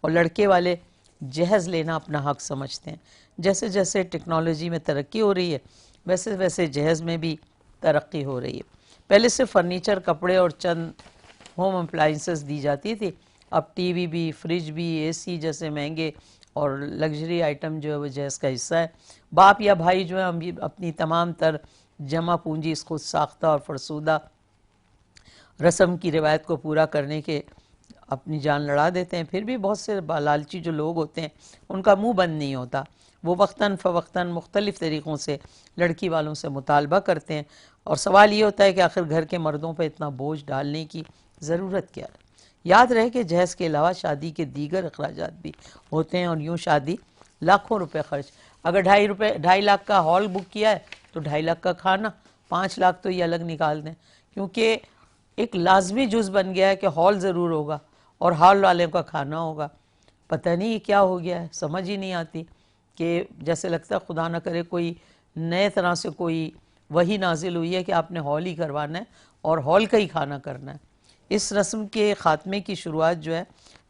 اور لڑکے والے جہیز لینا اپنا حق سمجھتے ہیں۔ جیسے جیسے ٹیکنالوجی میں ترقی ہو رہی ہے ویسے ویسے جہیز میں بھی ترقی ہو رہی ہے۔ پہلے صرف فرنیچر، کپڑے اور چند ہوم اپلائنسز دی جاتی تھی، اب ٹی وی بھی، فریج بھی، اے سی جیسے مہنگے اور لگژری آئٹم جو ہے وہ جہیز کا حصہ ہے۔ باپ یا بھائی جو ہے اپنی تمام تر جمع پونجی اس خود ساختہ اور فرسودہ رسم کی روایت کو پورا کرنے کے اپنی جان لڑا دیتے ہیں۔ پھر بھی بہت سے لالچی جو لوگ ہوتے ہیں ان کا منہ بند نہیں ہوتا، وہ وقتاً فوقتاً مختلف طریقوں سے لڑکی والوں سے مطالبہ کرتے ہیں، اور سوال یہ ہوتا ہے کہ آخر گھر کے مردوں پہ اتنا بوجھ ڈالنے کی ضرورت کیا ہے؟ یاد رہے کہ جہیز کے علاوہ شادی کے دیگر اخراجات بھی ہوتے ہیں، اور یوں شادی لاکھوں روپے خرچ۔ اگر 2.5 لاکھ کا ہال بک کیا ہے تو 2.5 لاکھ کا کھانا، 5 لاکھ تو یہ الگ نکال دیں، کیونکہ ایک لازمی جز بن گیا ہے کہ ہال ضرور ہوگا اور ہال والوں کا کھانا ہوگا۔ پتہ نہیں یہ کیا ہو گیا ہے، سمجھ ہی نہیں آتی کہ جیسے لگتا ہے خدا نہ کرے کوئی نئے طرح سے کوئی وحی نازل ہوئی ہے کہ آپ نے ہال ہی کروانا ہے اور ہال کا ہی کھانا کرنا ہے۔ اس رسم کے خاتمے کی شروعات جو ہے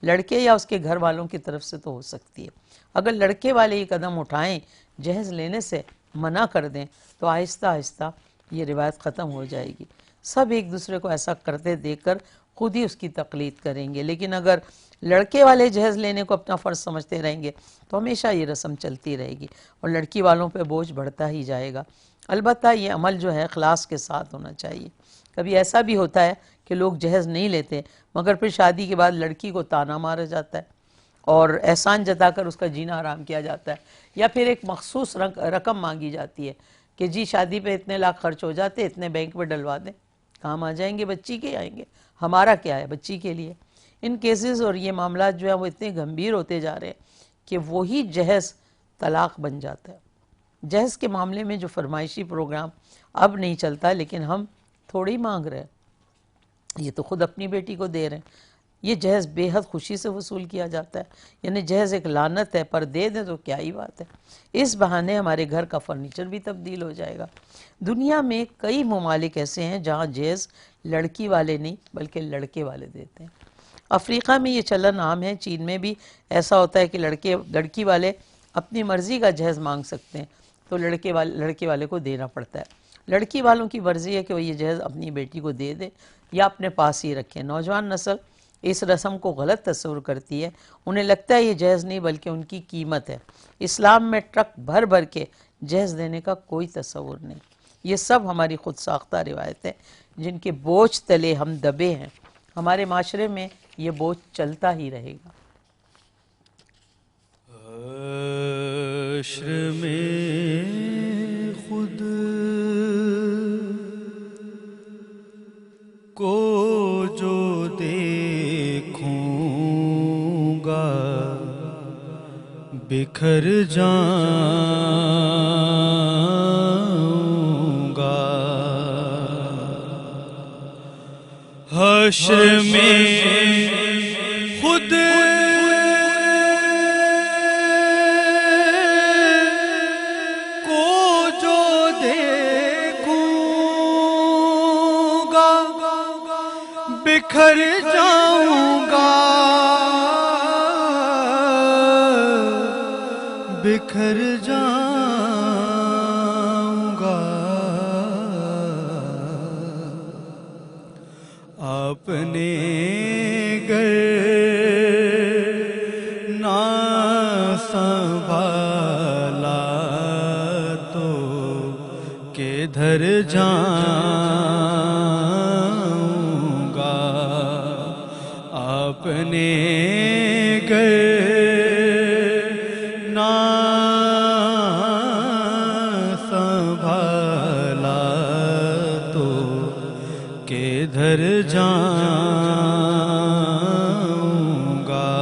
لڑکے یا اس کے گھر والوں کی طرف سے تو ہو سکتی ہے۔ اگر لڑکے والے یہ قدم اٹھائیں، جہیز لینے سے منع کر دیں، تو آہستہ آہستہ یہ روایت ختم ہو جائے گی۔ سب ایک دوسرے کو ایسا کرتے دیکھ کر خود ہی اس کی تقلید کریں گے۔ لیکن اگر لڑکے والے جہیز لینے کو اپنا فرض سمجھتے رہیں گے تو ہمیشہ یہ رسم چلتی رہے گی اور لڑکی والوں پہ بوجھ بڑھتا ہی جائے گا۔ البتہ یہ عمل جو ہے اخلاص کے ساتھ ہونا چاہیے۔ کبھی ایسا بھی ہوتا ہے کہ لوگ جہیز نہیں لیتے مگر پھر شادی کے بعد لڑکی کو طعنہ مارا جاتا ہے اور احسان جتا کر اس کا جینا حرام کیا جاتا ہے، یا پھر ایک مخصوص رقم مانگی جاتی ہے کہ جی شادی پہ اتنے لاکھ خرچ ہو جاتے، اتنے بینک میں ڈلوا دیں، کام آ جائیں گے، بچی کے آئیں گے، ہمارا کیا ہے بچی کے لیے۔ ان کیسز اور یہ معاملات جو ہیں وہ اتنے گمبھیر ہوتے جا رہے ہیں کہ وہی جہیز طلاق بن جاتا ہے۔ جہیز کے معاملے میں جو فرمائشی پروگرام اب نہیں چلتا، لیکن ہم تھوڑی مانگ رہے ہیں، یہ تو خود اپنی بیٹی کو دے رہے ہیں۔ یہ جہیز بے حد خوشی سے وصول کیا جاتا ہے، یعنی جہیز ایک لعنت ہے، پر دے دیں تو کیا ہی بات ہے۔ اس بہانے ہمارے گھر کا فرنیچر بھی تبدیل ہو جائے گا۔ دنیا میں کئی ممالک ایسے ہیں جہاں جہیز لڑکی والے نہیں بلکہ لڑکے والے دیتے ہیں۔ افریقہ میں یہ چلن عام ہے، چین میں بھی ایسا ہوتا ہے کہ لڑکی والے اپنی مرضی کا جہیز مانگ سکتے ہیں تو لڑکے والے کو دینا پڑتا ہے۔ لڑکی والوں کی مرضی ہے کہ وہ یہ جہیز اپنی بیٹی کو دے دیں یا اپنے پاس ہی رکھیں۔ نوجوان نسل اس رسم کو غلط تصور کرتی ہے، انہیں لگتا ہے یہ جہیز نہیں بلکہ ان کی قیمت ہے۔ اسلام میں ٹرک بھر بھر کے جہیز دینے کا کوئی تصور نہیں۔ یہ سب ہماری خود ساختہ روایتیں جن کے بوجھ تلے ہم دبے ہیں۔ ہمارے معاشرے میں یہ بوجھ چلتا ہی رہے گا۔ حشر میں خود کو جو دیکھوں گا بکھر جاؤں گا۔ حشر میں خود کو جو دیکھوں گا بکھر جاؤں گا، بکھر جاؤں گا۔ آپ نے گر نہ سنبھالا تو کدھر جاؤں گا۔ آپ نے گر نہ سنبھالا تو کدھر جاؤں گا۔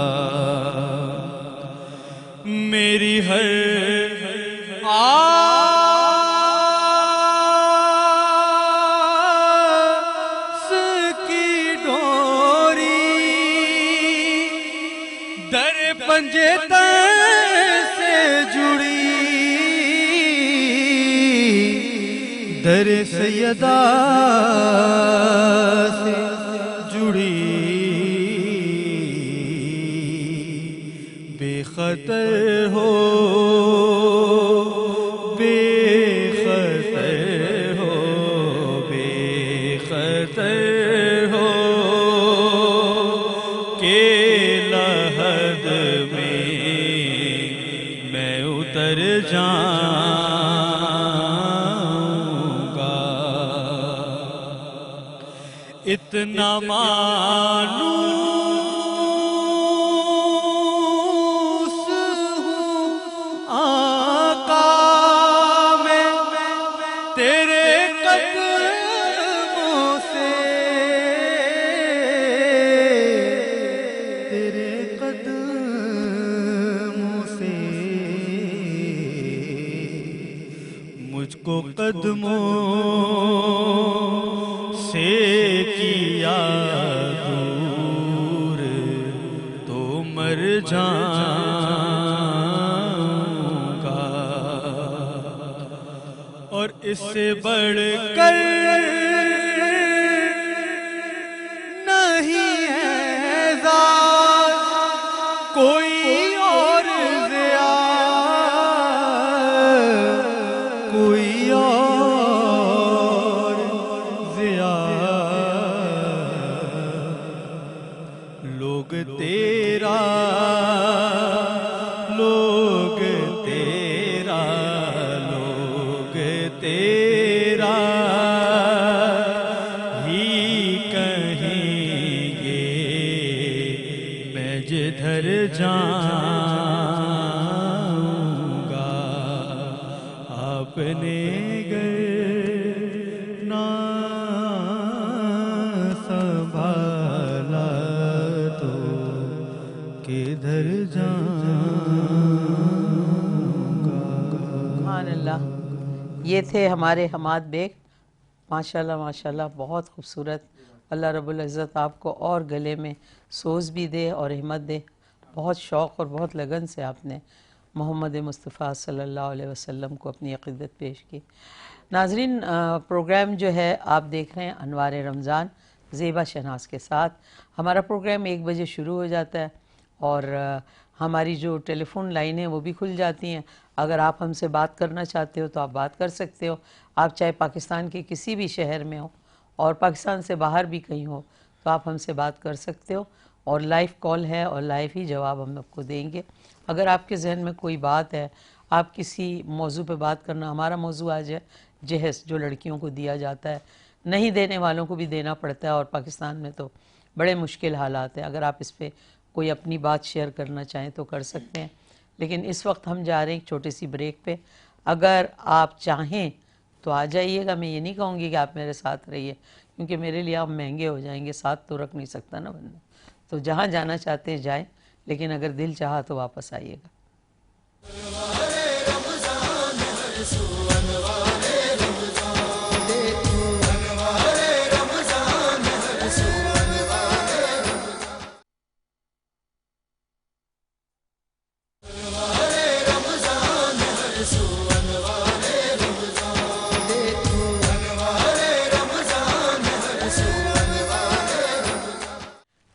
میری ہر آس کی ڈوری در پنجے سے جڑی، در سیدہ سے جڑی۔ جاؤں گا اتنا مانوس ہوں آقا میں تیرے قدموں سے تیرے قدموں سے مجھ کو قدموں سے کیا دور تو مر جاؤں گا اور اس سے بڑھ کر نہیں اعزاز کوئی اور ضیا کوئی اور ضیا لوگ تیرا لوگ تیرا لوگ تیرا ہی کہیں گے میں جدھر جاؤں گا آپ نے گر نہ سنبھالا تو کدھر جاؤں گا۔ سبحان اللہ۔ یہ تھے ہمارے حماد بیگ، ماشاءاللہ ماشاءاللہ بہت خوبصورت۔ اللہ رب العزت آپ کو اور گلے میں سوز بھی دے اور ہمت دے۔ بہت شوق اور بہت لگن سے آپ نے محمد مصطفیٰ صلی اللہ علیہ وسلم کو اپنی عقیدت پیش کی۔ ناظرین، پروگرام جو ہے آپ دیکھ رہے ہیں انوار رمضان زیبا شہناز کے ساتھ۔ ہمارا پروگرام 1 بجے شروع ہو جاتا ہے اور ہماری جو ٹیلی فون لائنیں وہ بھی کھل جاتی ہیں۔ اگر آپ ہم سے بات کرنا چاہتے ہو تو آپ بات کر سکتے ہو، آپ چاہے پاکستان کے کسی بھی شہر میں ہو اور پاکستان سے باہر بھی کہیں ہو تو آپ ہم سے بات کر سکتے ہو، اور لائیو کال ہے اور لائیو ہی جواب ہم آپ کو دیں گے۔ اگر آپ کے ذہن میں کوئی بات ہے، آپ کسی موضوع پہ بات کرنا، ہمارا موضوع آج ہے جہیز، جو لڑکیوں کو دیا جاتا ہے، نہیں دینے والوں کو بھی دینا پڑتا ہے، اور پاکستان میں تو بڑے مشکل حالات ہیں۔ اگر آپ اس پہ کوئی اپنی بات شیئر کرنا چاہیں تو کر سکتے ہیں، لیکن اس وقت ہم جا رہے ہیں ایک چھوٹی سی بریک پہ۔ اگر آپ چاہیں تو آ جائیے گا، میں یہ نہیں کہوں گی کہ آپ میرے ساتھ رہیے، کیونکہ میرے لیے آپ مہنگے ہو جائیں گے، ساتھ تو رکھ نہیں سکتا نا بندہ۔ تو جہاں جانا چاہتے ہیں جائیں، لیکن اگر دل چاہا تو واپس آئیے گا۔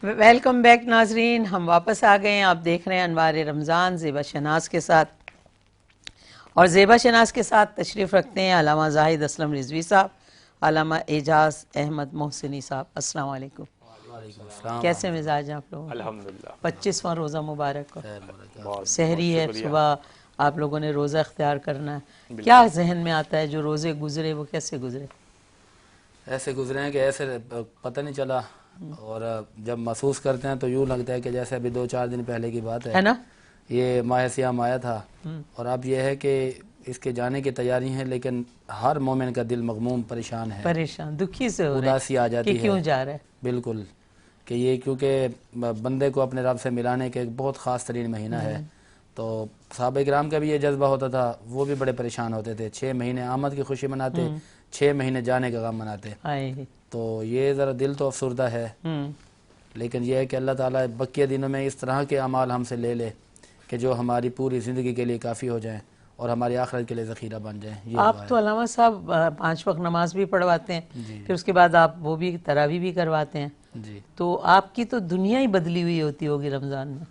ویلکم بیک ناظرین، ہم واپس آ گئے ہیں۔ آپ دیکھ رہے ہیں انوار رمضان زیبا شہناز کے ساتھ، اور زیبا شہناز کے ساتھ تشریف رکھتے ہیں علامہ زاہد اسلم رضوی صاحب، علامہ اعجاز احمد محسنی صاحب۔ السلام علیکم۔ وعلیکم السلام۔ کیسے مزاج ہیں آپ لوگوں کے؟ الحمدللہ 25واں روزہ مبارک ہو، بہت سحری ہے، شکریہ۔ صبح آپ لوگوں نے روزہ اختیار کرنا ہے۔ کیا ذہن میں آتا ہے جو روزے گزرے وہ کیسے گزرے؟ ایسے گزرے ہیں کہ ایسے پتہ نہیں چلا، اور جب محسوس کرتے ہیں تو یوں لگتا ہے کہ جیسے ابھی 2-4 دن پہلے کی بات ہے نا؟ یہ ماہ سیام آیا تھا، اور اب یہ ہے کہ اس کے جانے کی تیاری ہے، لیکن ہر مومن کا دل مغموم پریشان ہے، پریشان دکھی سے ہو رہے اداسی آ ہیں جاتی کہ ہے۔ کیوں جا رہا ہے؟ بالکل، کہ یہ کیونکہ بندے کو اپنے رب سے ملانے کے ایک بہت خاص ترین مہینہ ہے، تو صحابہ کرام کا بھی یہ جذبہ ہوتا تھا، وہ بھی بڑے پریشان ہوتے تھے، 6 مہینے آمد کی خوشی مناتے، 6 مہینے جانے کا غم مناتے، تو یہ ذرا دل تو افسردہ ہے، لیکن یہ ہے کہ اللہ تعالیٰ بقیہ دنوں میں اس طرح کے اعمال ہم سے لے لے کہ جو ہماری پوری زندگی کے لیے کافی ہو جائیں اور ہماری آخرت کے لیے ذخیرہ بن جائیں۔ یہ آپ تو علامہ صاحب 5 وقت نماز بھی پڑھواتے ہیں، پھر اس کے بعد آپ وہ بھی تراویح بھی کرواتے ہیں، جی تو آپ کی تو دنیا ہی بدلی ہوئی ہوتی ہوگی رمضان میں۔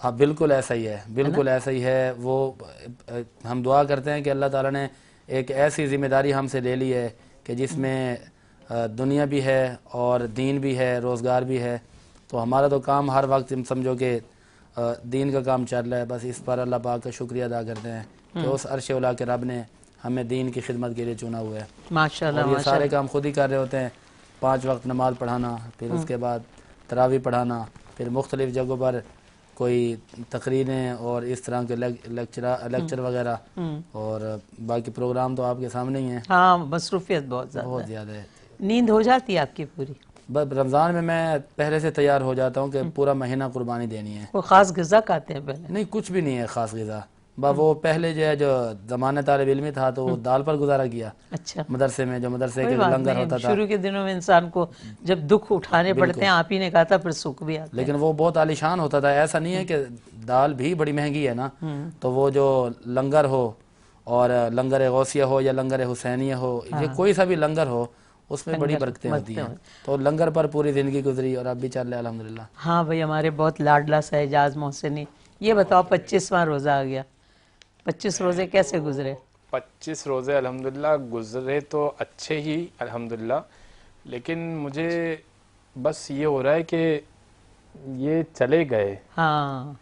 ہاں بالکل ایسا ہی ہے، بالکل ایسا ہی ہے۔ وہ ہم دعا کرتے ہیں کہ اللہ تعالیٰ نے ایک ایسی ذمہ داری ہم سے لے لی ہے کہ جس میں دنیا بھی ہے اور دین بھی ہے، روزگار بھی ہے، تو ہمارا تو کام ہر وقت سمجھو کہ دین کا کام چل رہا ہے، بس اس پر اللہ پاک کا شکریہ ادا کرتے ہیں کہ اس عرش اولا کے رب نے ہمیں دین کی خدمت کے لیے چنا ہوا ہے، ماشاءاللہ اور یہ ماشاءاللہ. سارے کام خود ہی کر رہے ہوتے ہیں. 5 وقت نماز پڑھانا، پھر اس کے بعد تراویح پڑھانا، پھر مختلف جگہوں پر کوئی تقریریں اور اس طرح کے لیکچر وغیرہ، اور باقی پروگرام تو آپ کے سامنے ہی ہیں. ہاں مصروفیت بہت زیادہ بہت ہے. زیادہ ہے. نیند ہو جاتی ہے آپ کی پوری؟ بس رمضان میں پہلے سے تیار ہو جاتا ہوں کہ پورا مہینہ قربانی دینی ہے. کوئی خاص غذا کھاتے ہیں پہلے؟ نہیں، کچھ بھی نہیں ہے خاص غذا. وہ پہلے جو زمانہ طالب علمی تھا تو وہ دال پر گزارا کیا. اچھا، مدرسے میں جو مدرسے کوئی کے بات لنگر ہوتا نہیں. تھا، شروع کے دنوں میں انسان کو جب دکھ اٹھانے پڑتے ہیں، آپ ہی نے کہا تھا، پھر سکھ بھی آتے ہیں. لیکن وہ بہت عالیشان ہوتا تھا. ایسا نہیں ہے کہ دال بھی بڑی مہنگی ہے نا، تو وہ جو لنگر ہو، اور لنگر غوثیہ ہو یا لنگر حسینیہ ہو، یہ کوئی سا بھی لنگر ہو، اس میں بڑی برکتیں ہوتی ہیں. تو لنگر پر پوری زندگی گزری اور اب بھی چل رہا ہے الحمدللہ. ہاں بھئی، ہمارے بہت لاڈلا سا اعجاز محسنی. یہ بتاؤ 25واں روزہ آ گیا، 25 روزے کیسے گزرے؟ 25 روزے الحمدللہ گزرے تو اچھے ہی الحمدللہ، لیکن مجھے بس یہ ہو رہا ہے کہ یہ چلے گئے، ہاں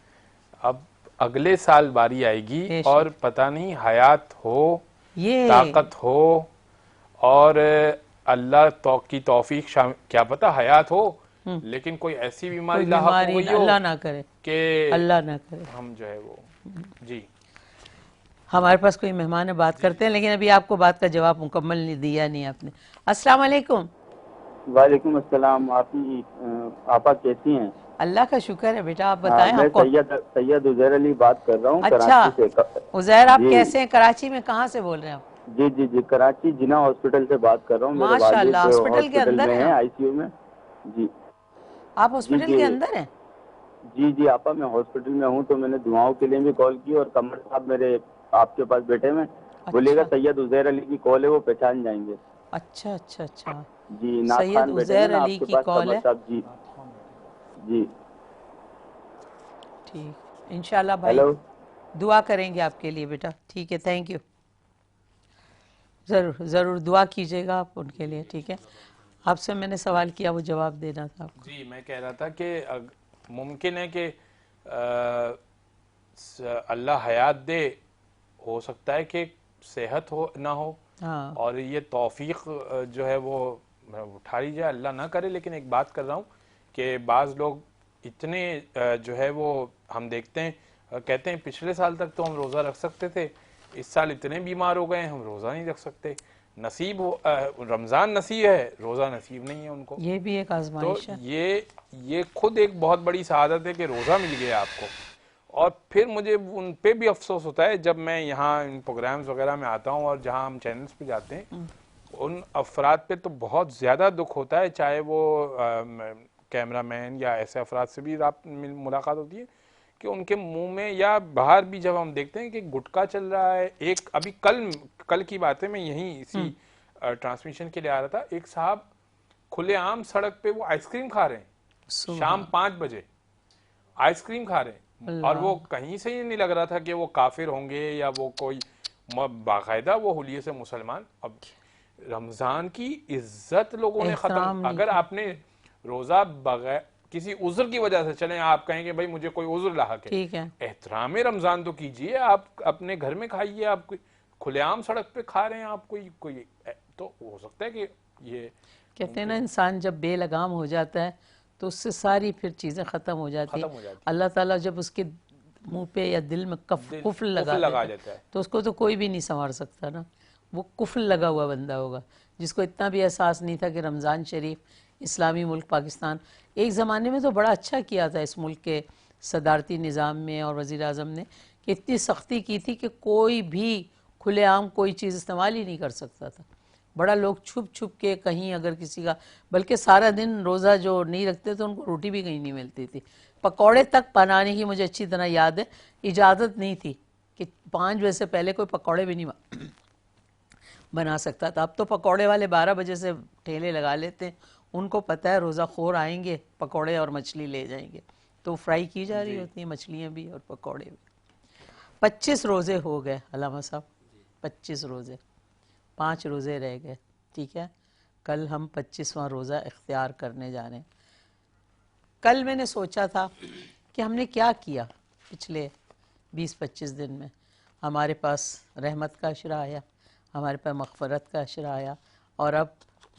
اب اگلے سال باری آئے گی اور پتہ نہیں حیات ہو، یہ طاقت ہو، اور اللہ کی توفیق کیا پتہ حیات ہو، لیکن کوئی ایسی بیماری لاحق ہو گئی ہو اللہ نہ کرے، کہ اللہ نہ کرے. ہم جو ہے وہ جی. ہمارے پاس کوئی مہمان ہے، بات کرتے ہیں، لیکن ابھی آپ کو بات کا جواب مکمل نہیں دیا نہیں آپ نے. السلام علیکم. وعلیکم السلام. آپا کیسی ہیں؟ اللہ کا شکر ہے بیٹا، آپ بتائیں. میں آپ کو سید عزیر علی بات کر رہا ہوں اچھا کراچی سے. عزیر، آپ جی کیسے ہیں؟ کراچی میں کہاں سے بول رہے ہیں آپ؟ جی کراچی جناح ہاسپٹل سے بات کر رہا ہوں. میرے ماشاء اللہ، والد ہاسپٹل کے ہاسپٹل اندر میں ہیں ہیں، آپ؟ آئی سی یو میں. جی آپ ہاسپٹل کے اندر ہیں؟ جی آپا میں ہاسپٹل میں ہوں، تو میں نے دعاؤں کے لیے بھی کال کی، اور قمر صاحب میرے آپ کے پاس بیٹھے ہوئے، بولیے گا اچھا سید عزیر علی کی کال ہے، وہ پہچان جائیں گے. اچھا اچھا اچھا. جی نعت سید خان بیٹھے ہیں عزیر نا علی آپ کے کی پاس، کال قمر ہے؟ صاحب. جی ٹھیک، انشاءاللہ بھائی ہیلو. دعا کریں گے آپ کے لیے بیٹا. ٹھیک ہے، تھینک یو. ضرور ضرور دعا کیجیے گا آپ ان کے لیے. ٹھیک ہے، آپ سے میں نے سوال کیا، وہ جواب دینا تھا آپ کو. جی میں کہہ رہا تھا کہ ممکن ہے کہ اللہ حیات دے، ہو سکتا ہے کہ صحت ہو نہ ہو، ہاں اور یہ توفیق جو ہے وہ اٹھا لی جائے، اللہ نہ کرے. لیکن ایک بات کر رہا ہوں کہ بعض لوگ اتنے جو ہے وہ ہم دیکھتے ہیں، کہتے ہیں پچھلے سال تک تو ہم روزہ رکھ سکتے تھے، اس سال اتنے بیمار ہو گئے ہیں ہم روزہ نہیں رکھ سکتے. نصیب رمضان نصیب ہے، روزہ نصیب نہیں ہے ان کو. یہ بھی ایک تو آزمائش ہے. یہ خود ایک بہت بڑی سعادت ہے کہ روزہ مل گیا آپ کو. اور پھر مجھے ان پہ بھی افسوس ہوتا ہے جب میں یہاں ان پروگرامز وغیرہ میں آتا ہوں، اور جہاں ہم چینلز پہ جاتے ہیں، ان افراد پہ تو بہت زیادہ دکھ ہوتا ہے، چاہے وہ کیمرہ مین یا ایسے افراد سے بھی ملاقات ہوتی ہے، کہ ان کے منہ میں یا باہر بھی جب ہم دیکھتے ہیں کہ گٹکا چل رہا ہے. ایک ابھی کل کی بات ہے، میں یہیں اسی ٹرانسمیشن کے لیے آ رہا تھا، ایک صاحب کھلے عام سڑک پہ وہ آئس کریم کھا رہے ہیں، شام 5 بجے آئس کریم کھا رہے ہیں، اور وہ کہیں سے ہی نہیں لگ رہا تھا کہ وہ کافر ہوں گے یا وہ کوئی باقاعدہ وہ حلیے سے مسلمان. اب رمضان کی عزت لوگوں نے ختم. اگر آپ نے روزہ بغیر کسی عذر کی وجہ سے چلیں، آپ کہیں کہ بھائی مجھے کوئی عذر لاحق ہے، احترام رمضان تو کیجئے. آپ اپنے گھر میں کھائیے، آپ کھلے عام سڑک پہ کھا رہے ہیں، آپ کوئی تو ہو سکتا ہے کہ یہ کہتے ہیں نا، انسان جب بے لگام ہو جاتا ہے تو اس سے ساری پھر چیزیں ختم ہو جاتی ہیں. اللہ تعالیٰ جب اس کے منہ پہ یا دل میں قفل لگا دیتا ہے تو اس کو تو کوئی بھی نہیں سنوار سکتا نا. وہ قفل لگا ہوا بندہ ہوگا جس کو اتنا بھی احساس نہیں تھا کہ رمضان شریف اسلامی ملک پاکستان ایک زمانے میں تو بڑا اچھا کیا تھا اس ملک کے صدارتی نظام میں اور وزیر اعظم نے، کہ اتنی سختی کی تھی کہ کوئی بھی کھلے عام کوئی چیز استعمال ہی نہیں کر سکتا تھا. بڑا لوگ چھپ چھپ کے کہیں اگر کسی کا، بلکہ سارا دن روزہ جو نہیں رکھتے تو ان کو روٹی بھی کہیں نہیں ملتی تھی. پکوڑے تک بنانے کی مجھے اچھی طرح یاد ہے، اجازت نہیں تھی کہ 5 بجے سے پہلے کوئی پکوڑے بھی نہیں بنا سکتا تھا. اب تو پکوڑے والے 12 بجے سے ٹھیلے لگا لیتے ہیں، ان کو پتہ ہے روزہ خور آئیں گے، پکوڑے اور مچھلی لے جائیں گے، تو فرائی کی جا رہی ہوتی ہیں مچھلیاں بھی اور پکوڑے بھی. 25 روزے ہو گئے علامہ صاحب، 25 روزے، 5 روزے رہ گئے. ٹھیک ہے، کل ہم 25واں روزہ اختیار کرنے جا رہے ہیں. کل میں نے سوچا تھا کہ ہم نے کیا کیا پچھلے 20-25 دن میں. ہمارے پاس رحمت کا اشرہ آیا، ہمارے پاس مغفرت کا اشرہ آیا، اور اب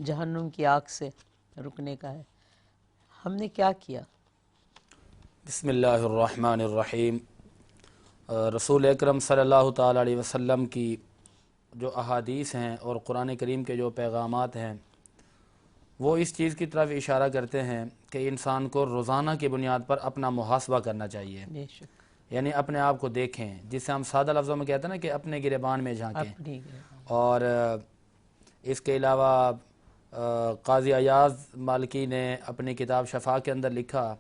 جہنم کی آگ سے رکنے کا ہے۔ ہم نے کیا کیا؟ بسم اللہ الرحمن الرحیم۔ رسول اکرم صلی اللہ تعالی علیہ وسلم کی جو احادیث ہیں اور قرآن کریم کے جو پیغامات ہیں وہ اس چیز کی طرف اشارہ کرتے ہیں کہ انسان کو روزانہ کی بنیاد پر اپنا محاسبہ کرنا چاہیے، بے شک، یعنی اپنے آپ کو دیکھیں، جس سے ہم سادہ لفظوں میں کہتے ہیں نا کہ اپنے گریبان میں جھانکیں۔ اپنی گربان۔ اور اس کے علاوہ قاضی ایاز مالکی نے اپنی کتاب شفا کے اندر لکھا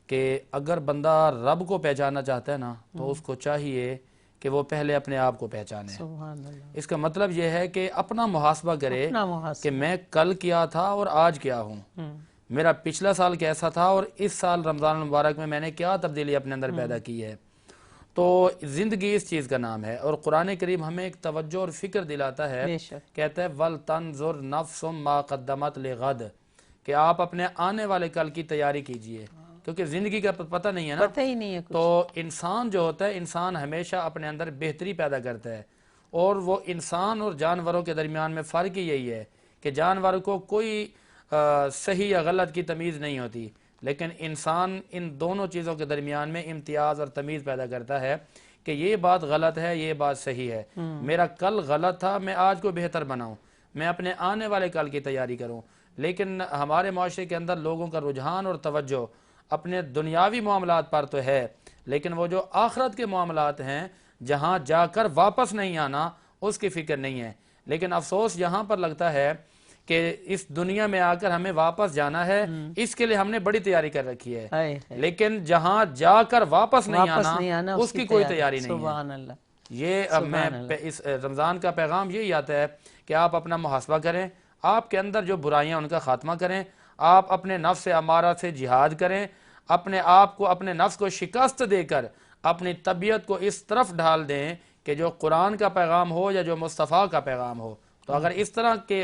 کہ اگر بندہ رب کو پہچاننا چاہتا ہے نا تو اس کو چاہیے کہ وہ پہلے اپنے آپ کو پہچانے۔ سبحان اللہ، اس کا مطلب یہ ہے کہ اپنا محاسبہ کرے اپنا محاسبہ۔ کہ میں کل کیا تھا اور آج کیا ہوں، میرا پچھلا سال کیسا تھا اور اس سال رمضان المبارک میں نے کیا تبدیلی اپنے اندر پیدا کی ہے۔ تو زندگی اس چیز کا نام ہے، اور قرآن کریم ہمیں ایک توجہ اور فکر دلاتا ہے، بے شک، کہتا ہے وَلْتَنْظُرْ نَفْسٌ مَا قَدَّمَتْ لِغَدٍ، کہ آپ اپنے آنے والے کل کی تیاری کیجئے، کیونکہ زندگی کا پتہ نہیں ہے نا۔ پتہ ہی نہیں ہے کچھ۔ تو انسان جو ہوتا ہے، انسان ہمیشہ اپنے اندر بہتری پیدا کرتا ہے، اور وہ انسان اور جانوروں کے درمیان میں فرق ہی یہی ہے کہ جانور کو کوئی صحیح یا غلط کی تمیز نہیں ہوتی، لیکن انسان ان دونوں چیزوں کے درمیان میں امتیاز اور تمیز پیدا کرتا ہے کہ یہ بات غلط ہے، یہ بات صحیح ہے، میرا کل غلط تھا، میں آج کو بہتر بناؤں، میں اپنے آنے والے کل کی تیاری کروں۔ لیکن ہمارے معاشرے کے اندر لوگوں کا رجحان اور توجہ اپنے دنیاوی معاملات پر تو ہے، لیکن وہ جو آخرت کے معاملات ہیں جہاں جا کر واپس نہیں آنا، اس کی فکر نہیں ہے۔ لیکن افسوس یہاں پر لگتا ہے کہ اس دنیا میں آ کر ہمیں واپس جانا ہے، اس کے لیے ہم نے بڑی تیاری کر رکھی ہے، ہائے، لیکن جہاں جا کر واپس نہیں نہیں آنا آنا اس کی کوئی تیاری نہیں ہے۔ سبحان اللہ۔ یہ اب میں اس رمضان کا پیغام یہی آتا ہے کہ آپ اپنا محاسبہ کریں، آپ کے اندر جو برائیاں ان کا خاتمہ کریں، آپ اپنے نفس امارہ سے جہاد کریں، اپنے آپ کو، اپنے نفس کو شکست دے کر اپنی طبیعت کو اس طرف ڈھال دیں کہ جو قرآن کا پیغام ہو یا جو مصطفیٰ کا پیغام ہو۔ تو اگر اس طرح کے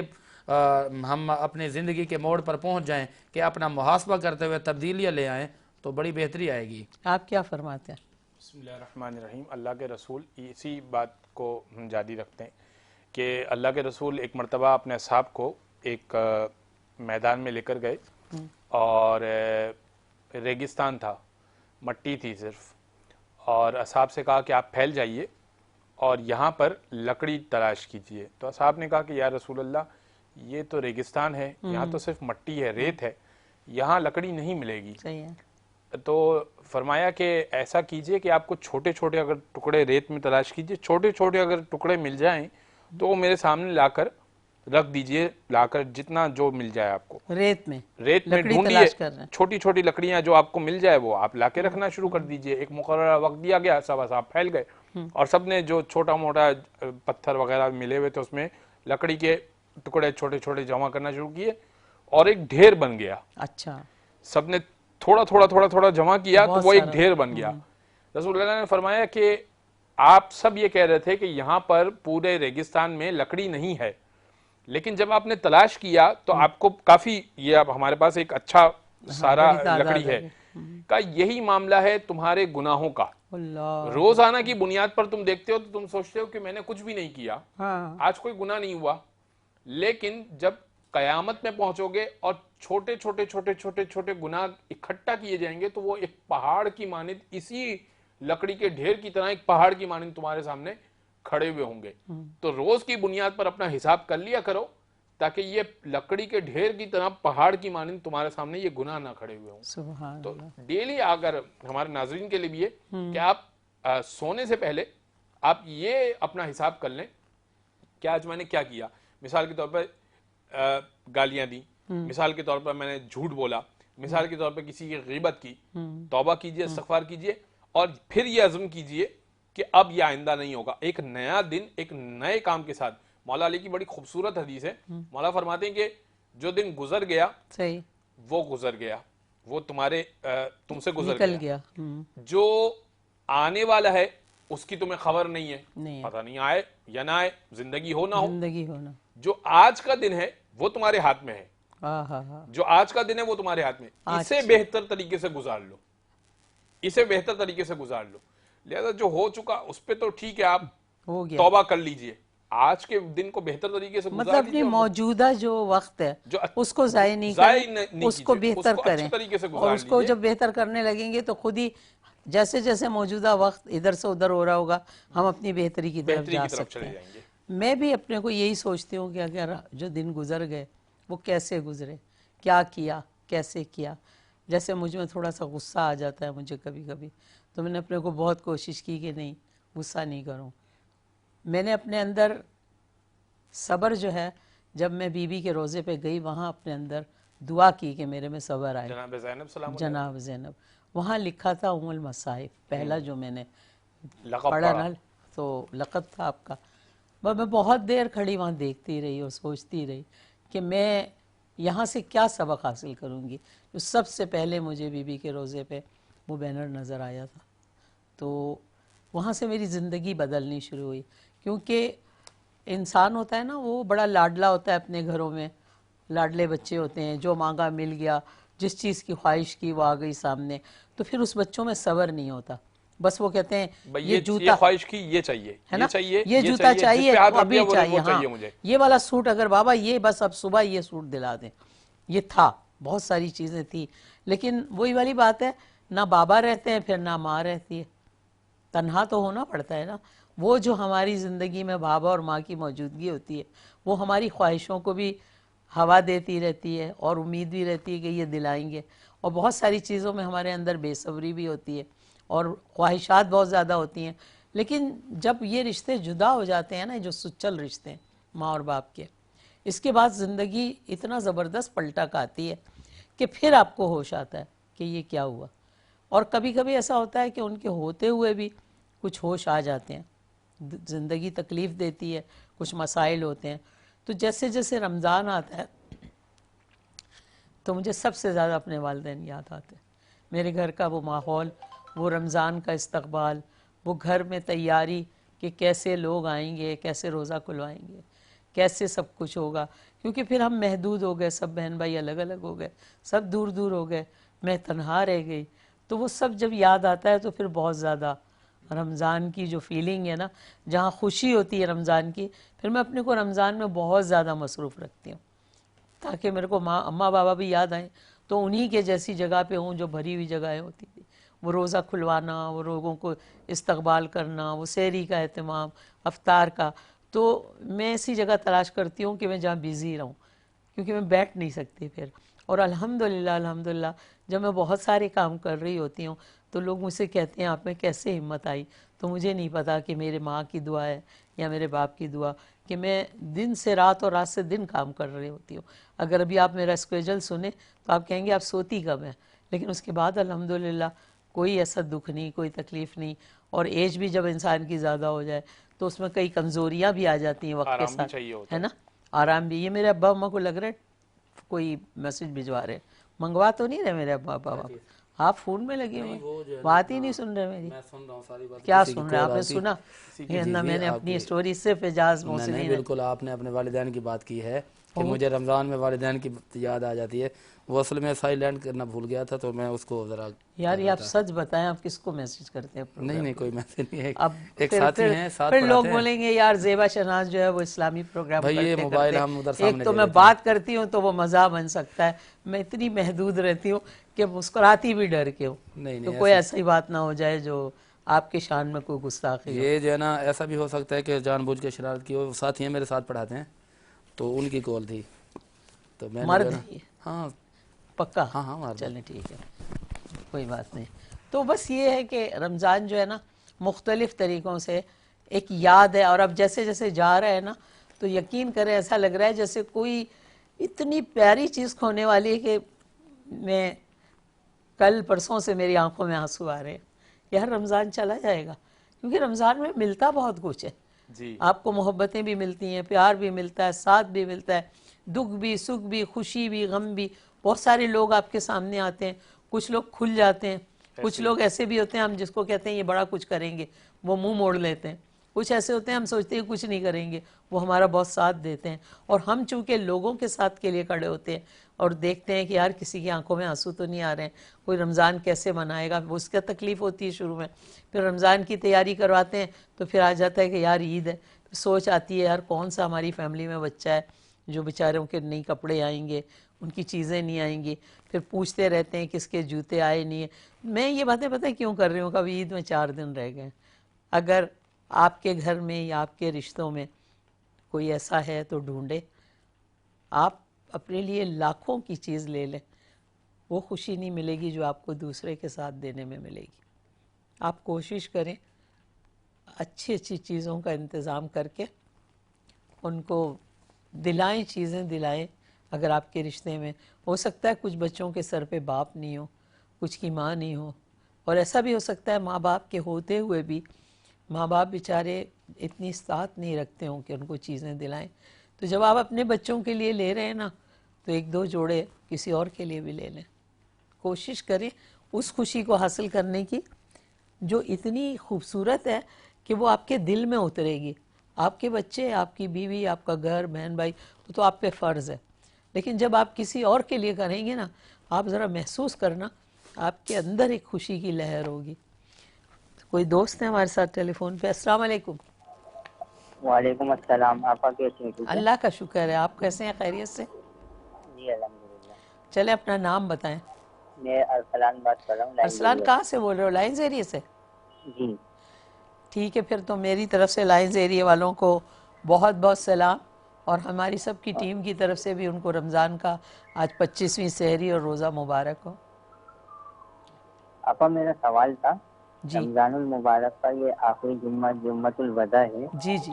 ہم اپنی زندگی کے موڑ پر پہنچ جائیں کہ اپنا محاسبہ کرتے ہوئے تبدیلیاں لے آئیں تو بڑی بہتری آئے گی۔ آپ کیا فرماتے ہیں؟ بسم اللہ الرحمن الرحیم۔ اللہ کے رسول اسی بات کو ہم جاری رکھتے ہیں کہ اللہ کے رسول ایک مرتبہ اپنے اصحاب کو ایک میدان میں لے کر گئے، اور ریگستان تھا، مٹی تھی صرف، اور اصحاب سے کہا کہ آپ پھیل جائیے اور یہاں پر لکڑی تلاش کیجئے۔ تو اصحاب نے کہا کہ یا رسول اللہ یہ تو ریگستان ہے، یہاں تو صرف مٹی ہے، ریت ہے، یہاں لکڑی نہیں ملے گی۔ صحیح ہے۔ تو فرمایا کہ ایسا کیجئے کہ آپ کو چھوٹے چھوٹے اگر ٹکڑے ریت میں تلاش کیجئے، چھوٹے چھوٹے اگر ٹکڑے مل جائیں تو وہ میرے سامنے لا کر رکھ دیجئے، لا کر جتنا جو مل جائے آپ کو ریت میں لکڑی ڈھونڈیے، تلاش کر رہے ہیں۔ چھوٹی چھوٹی لکڑیاں جو آپ کو مل جائے وہ آپ لا کے رکھنا شروع کر دیجئے۔ ایک مقررہ وقت دیا گیا، سب اصحاب پھیل گئے اور سب نے جو چھوٹا موٹا پتھر وغیرہ ملے ہوئے تھے اس میں لکڑی کے ٹکڑے چھوٹے چھوٹے جمع کرنا شروع کیے، اور ایک ڈھیر بن گیا۔ اچھا، سب نے تھوڑا تھوڑا تھوڑا تھوڑا جمع کیا تو وہ ایک ڈھیر بن گیا۔ رسول اللہ نے فرمایا کہ آپ سب یہ کہہ رہے تھے کہ یہاں پر پورے ریگستان میں لکڑی نہیں ہے، لیکن جب آپ نے تلاش کیا تو آپ کو کافی، یہ اب ہمارے پاس ایک اچھا سارا لکڑی ہے۔ کہ یہی معاملہ ہے تمہارے گناہوں کا، اللہ، روزانہ کی بنیاد پر تم دیکھتے ہو تو تم سوچتے ہو کہ میں نے کچھ بھی نہیں کیا، ہاں، آج کوئی گناہ نہیں ہوا، لیکن جب قیامت میں پہنچو گے اور چھوٹے چھوٹے چھوٹے چھوٹے چھوٹے گناہ اکٹھا کیے جائیں گے تو وہ ایک پہاڑ کی مانند، اسی لکڑی کے ڈھیر کی طرح ایک پہاڑ کی مانند تمہارے سامنے کھڑے ہوئے ہوں گے۔ تو روز کی بنیاد پر اپنا حساب کر لیا کرو تاکہ یہ لکڑی کے ڈھیر کی طرح پہاڑ کی مانند تمہارے سامنے یہ گناہ نہ کھڑے ہوئے ہوں۔ سبحان تو اللہ۔ ڈیلی اگر ہمارے ناظرین کے لیے بھی ہے کہ آپ سونے سے پہلے آپ یہ اپنا حساب کر لیں کہ آج میں نے کیا کیا۔ مثال کے طور پر گالیاں دی، مثال کے طور پر میں نے جھوٹ بولا، مثال کے طور پر کسی کی غیبت کی، توبہ کیجئے، استغفار کیجئے، اور پھر یہ عزم کیجئے کہ اب یہ آئندہ نہیں ہوگا۔ ایک نیا دن ایک نئے کام کے ساتھ۔ مولا علی کی بڑی خوبصورت حدیث ہے، مولا فرماتے ہیں کہ جو دن گزر گیا صحیح، وہ گزر گیا، وہ تمہارے تم سے گزر نکل گیا، گیا۔ جو آنے والا ہے اس کی تمہیں خبر نہیں ہے، نہیں، پتہ نہیں آئے یا نہ آئے، زندگی ہو نہ ہو۔ زندگی ہونا، جو آج کا دن ہے وہ تمہارے ہاتھ میں ہے، ہاں ہاں ہاں، جو آج کا دن ہے وہ تمہارے ہاتھ میں، اسے بہتر طریقے سے گزار لو، اسے بہتر طریقے سے گزار لو۔ لہذا جو ہو چکا اس پہ تو ٹھیک ہے، آپ ہو گیا، توبہ کر لیجئے، آج کے دن کو بہتر طریقے سے گزار مطلب لیجئے اپنی موجودہ جو وقت ہے جو اس کو ضائع نہیں ضائع کریں، نہیں اس کو کیجئے، بہتر کریں، اچھے طریقے سے اور گزار اس کو لیجئے۔ جب بہتر کرنے لگیں گے تو خود ہی جیسے جیسے موجودہ وقت ادھر سے ادھر ہو رہا ہوگا ہم اپنی بہتری کی طرف بہتری جا کی طرف سکتے چلے ہیں۔ جائیں گے۔ میں بھی اپنے کو یہی سوچتی ہوں کہ اگر جو دن گزر گئے وہ کیسے گزرے، کیا کیا، کیسے کیا۔ جیسے مجھ میں تھوڑا سا غصہ آ جاتا ہے مجھے کبھی کبھی، تو میں نے اپنے کو بہت کوشش کی کہ نہیں غصہ نہیں کروں۔ میں نے اپنے اندر صبر جو ہے، جب میں بی بی کے روزے پہ گئی وہاں اپنے اندر دعا کی کہ میرے میں صبر آئے۔ جناب زینب سلام علیہ جناب زینب، وہاں لکھا تھا ام المصائب، پہلا جو میں نے لقب پڑھا پڑھا۔ نا تو لقب تھا آپ کا۔ میں بہت دیر کھڑی وہاں دیکھتی رہی اور سوچتی رہی کہ میں یہاں سے کیا سبق حاصل کروں گی۔ جو سب سے پہلے مجھے بی بی کے روزے پہ وہ بینر نظر آیا تھا، تو وہاں سے میری زندگی بدلنی شروع ہوئی، کیونکہ انسان ہوتا ہے نا وہ بڑا لاڈلا ہوتا ہے اپنے گھروں میں، لاڈلے بچے ہوتے ہیں، جو مانگا مل گیا، جس چیز کی خواہش کی وہ آ گئی سامنے، تو پھر اس بچوں میں صبر نہیں ہوتا، بس وہ کہتے ہیں بھئی یہ یہ جوتا خواہش کی، یہ چاہیے، ہے نا، یہ چاہیے، یہ جوتا جس چاہیے پہ ہاتھ تو رکھ دیا ابھی وہ چاہیے، ہاں چاہیے مجھے۔ یہ والا سوٹ اگر بابا یہ بس اب صبح یہ سوٹ دلا دیں، یہ تھا، بہت ساری چیزیں تھیں، لیکن وہی والی بات ہے، نہ بابا رہتے ہیں پھر نہ ماں رہتی ہے، تنہا تو ہونا پڑتا ہے نا۔ وہ جو ہماری زندگی میں بابا اور ماں کی موجودگی ہوتی ہے وہ ہماری خواہشوں کو بھی ہوا دیتی رہتی ہے اور امید بھی رہتی ہے کہ یہ دلائیں گے، اور بہت ساری چیزوں میں ہمارے اندر بے صبری بھی ہوتی ہے اور خواہشات بہت زیادہ ہوتی ہیں۔ لیکن جب یہ رشتے جدا ہو جاتے ہیں نا، جو سچل رشتے ہیں ماں اور باپ کے، اس کے بعد زندگی اتنا زبردست پلٹا کھاتی ہے کہ پھر آپ کو ہوش آتا ہے کہ یہ کیا ہوا۔ اور کبھی کبھی ایسا ہوتا ہے کہ ان کے ہوتے ہوئے بھی کچھ ہوش آ جاتے ہیں، زندگی تکلیف دیتی ہے، کچھ مسائل ہوتے ہیں، تو جیسے جیسے رمضان آتا ہے تو مجھے سب سے زیادہ اپنے والدین یاد آتے ہیں۔ میرے گھر کا وہ ماحول، وہ رمضان کا استقبال، وہ گھر میں تیاری کہ کیسے لوگ آئیں گے، کیسے روزہ کھلوائیں گے، کیسے سب کچھ ہوگا، کیونکہ پھر ہم محدود ہو گئے، سب بہن بھائی الگ الگ ہو گئے، سب دور دور ہو گئے، میں تنہا رہ گئی، تو وہ سب جب یاد آتا ہے تو پھر بہت زیادہ رمضان کی جو فیلنگ ہے نا، جہاں خوشی ہوتی ہے رمضان کی، پھر میں اپنے کو رمضان میں بہت زیادہ مصروف رکھتی ہوں تاکہ میرے کو اماں بابا بھی یاد آئیں، تو انہی کے جیسی جگہ پہ ہوں جو بھری ہوئی جگہیں ہوتی تھی، وہ روزہ کھلوانا، وہ لوگوں کو استقبال کرنا، وہ سحری کا اہتمام، افطار کا، تو میں ایسی جگہ تلاش کرتی ہوں کہ میں جہاں بیزی رہوں، کیونکہ میں بیٹھ نہیں سکتی پھر۔ اور الحمدللہ جب میں بہت سارے کام کر رہی ہوتی ہوں تو لوگ مجھ سے کہتے ہیں آپ میں کیسے ہمت آئی، تو مجھے نہیں پتا کہ میرے ماں کی دعا ہے یا میرے باپ کی دعا کہ میں دن سے رات اور رات سے دن کام کر رہی ہوتی ہوں۔ اگر ابھی آپ میرا اسکیجول سنیں تو آپ کہیں گے آپ سوتی کب ہیں، لیکن اس کے بعد الحمدللہ کوئی ایسا دکھ نہیں، کوئی تکلیف نہیں، اور ایج بھی جب انسان کی زیادہ ہو جائے تو اس میں کئی کمزوریاں بھی آ جاتی ہیں وقت کے آرام بھی ساتھ، چاہیے ہوتا ہے نا، آرام بھی۔ یہ میرے ابا اماں کو لگ رہا ہے کوئی میسج بھجوا رہے، منگوا تو نہیں رہے میرے ابا ابا، آپ فون میں لگے ہوئے بات ہی نہیں سن رہے میری؟ میں سن رہا ہوں ساری بات، کیا کسی کی سن رہے ہیں کال آپ نے آتی، سنا؟ میں نے اپنی اسٹوری صرف اعجاز نہیں محسنین بالکل آپ نے اپنے والدین کی بات کی ہے کہ مجھے رمضان میں والدین کی یاد آ جاتی ہے، وہ اصل میں سائلنٹ کرنا بھول گیا تھا تو میں اس کو ذرا یار یہ آپ سچ بتائیں آپ کس کو میسج کرتے ہیں پروگرام نہیں کے کوئی لیے؟ میسج نہیں ہے، اب ایک ساتھی ہیں ساتھ پھر لوگ پڑھاتے ہیں بولیں گے یار زیبا شناز جو ہے وہ اسلامی پروگرام بھائی، یہ موبائل کرتے ہم ادھر ایک سامنے تو دے میں دیتے ہیں۔ بات کرتی ہوں تو وہ مزاح بن سکتا ہے، میں اتنی محدود رہتی ہوں کہ مسکراتی بھی ڈر کے ہوں، نہیں تو نہیں کوئی ایسی بات نہ ہو جائے جو آپ کے شان میں کوئی گستاخی ہو۔ یہ جو ہے نا ایسا بھی ہو سکتا ہے کہ جان بوجھ کے شرارت کی ہو، ساتھی ہیں میرے ساتھ پڑھاتے ہیں تو ان کی کال تھی تو میں نے جو ہے مرد نا، ہے یہ ہاں پکا؟ ہاں مرد ہے۔ چلیں ٹھیک ہے، کوئی بات نہیں۔ تو بس یہ ہے کہ رمضان جو ہے نا مختلف طریقوں سے ایک یاد ہے، اور اب جیسے جیسے جا رہا ہے نا تو یقین کریں ایسا لگ رہا ہے جیسے کوئی اتنی پیاری چیز کھونے والی ہے کہ میں کل پرسوں سے میری آنکھوں میں آنسو آ رہے ہیں، یار رمضان چلا جائے گا، کیونکہ رمضان میں ملتا بہت کچھ ہے، جی آپ کو محبتیں بھی ملتی ہیں، پیار بھی ملتا ہے، ساتھ بھی ملتا ہے، دکھ بھی، سکھ بھی، خوشی بھی، غم بھی، بہت سارے لوگ آپ کے سامنے آتے ہیں، کچھ لوگ کھل جاتے ہیں، کچھ لوگ ایسے بھی ہوتے ہیں ہم جس کو کہتے ہیں یہ بڑا کچھ کریں گے وہ منہ موڑ لیتے ہیں، کچھ ایسے ہوتے ہیں ہم سوچتے ہیں کچھ نہیں کریں گے، وہ ہمارا بہت ساتھ دیتے ہیں، اور ہم چونکہ لوگوں کے ساتھ کے لیے کھڑے ہوتے ہیں اور دیکھتے ہیں کہ یار کسی کی آنکھوں میں آنسو تو نہیں آ رہے ہیں، کوئی رمضان کیسے منائے گا، وہ اس کا تکلیف ہوتی ہے شروع میں، پھر رمضان کی تیاری کرواتے ہیں تو پھر آ جاتا ہے کہ یار عید ہے، پھر سوچ آتی ہے یار کون سا ہماری فیملی میں بچہ ہے جو بیچاروں کے نئی کپڑے آئیں گے، ان کی چیزیں نہیں آئیں گی، پھر پوچھتے رہتے ہیں کس کے جوتے آئے نہیں ہیں۔ میں یہ باتیں پتہ ہے کیوں کر رہی ہوں کہ ابھی عید میں 4 دن رہ گئے، اگر آپ کے گھر میں یا آپ کے رشتوں میں کوئی ایسا ہے تو ڈھونڈے، آپ اپنے لیے لاکھوں کی چیز لے لیں، وہ خوشی نہیں ملے گی جو آپ کو دوسرے کے ساتھ دینے میں ملے گی۔ آپ کوشش کریں اچھی اچھی چیزوں کا انتظام کر کے ان کو دلائیں، چیزیں دلائیں۔ اگر آپ کے رشتے میں ہو سکتا ہے کچھ بچوں کے سر پہ باپ نہیں ہو، کچھ کی ماں نہیں ہو، اور ایسا بھی ہو سکتا ہے ماں باپ کے ہوتے ہوئے بھی ماں باپ بیچارے اتنی ساتھ نہیں رکھتے ہوں کہ ان کو چیزیں دلائیں، تو جب آپ اپنے بچوں کے لیے لے رہے ہیں نا تو 1-2 جوڑے کسی اور کے لیے بھی لے لیں۔ کوشش کریں اس خوشی کو حاصل کرنے کی جو اتنی خوبصورت ہے کہ وہ آپ کے دل میں اترے گی۔ آپ کے بچے، آپ کی بیوی، آپ کا گھر، بہن بھائی، تو آپ پہ فرض ہے، لیکن جب آپ کسی اور کے لیے کریں گے نا، آپ ذرا محسوس کرنا آپ کے اندر ایک خوشی کی لہر ہوگی۔ کوئی دوست ہیں ہمارے ساتھ ٹیلی فون پہ؟ السلام علیکم۔ وعلیکم السلام، آپ کیسے ہیں؟ ٹھیک ہے اللہ کا شکر ہے، آپ کیسے ہیں؟ خیریت سے؟ جی الحمدللہ۔ چلے اپنا نام بتائیں۔ میں ارسلان بات کر رہا ہوں، لائن ارسلان کہاں سے بول رہے ہو؟ لائنز ایریے سے؟ جی ٹھیک ہے، پھر تو میری طرف سے لائنز ایریے والوں کو بہت بہت سلام، اور ہماری سب کی ٹیم کی طرف سے بھی ان کو رمضان کا آج 25ویں سحری اور روزہ مبارک ہو۔ آپا میرا سوال تھا، جی رمضان المبارک کا یہ آخری جمعہ جمعۃ الوداع ہے، جی جی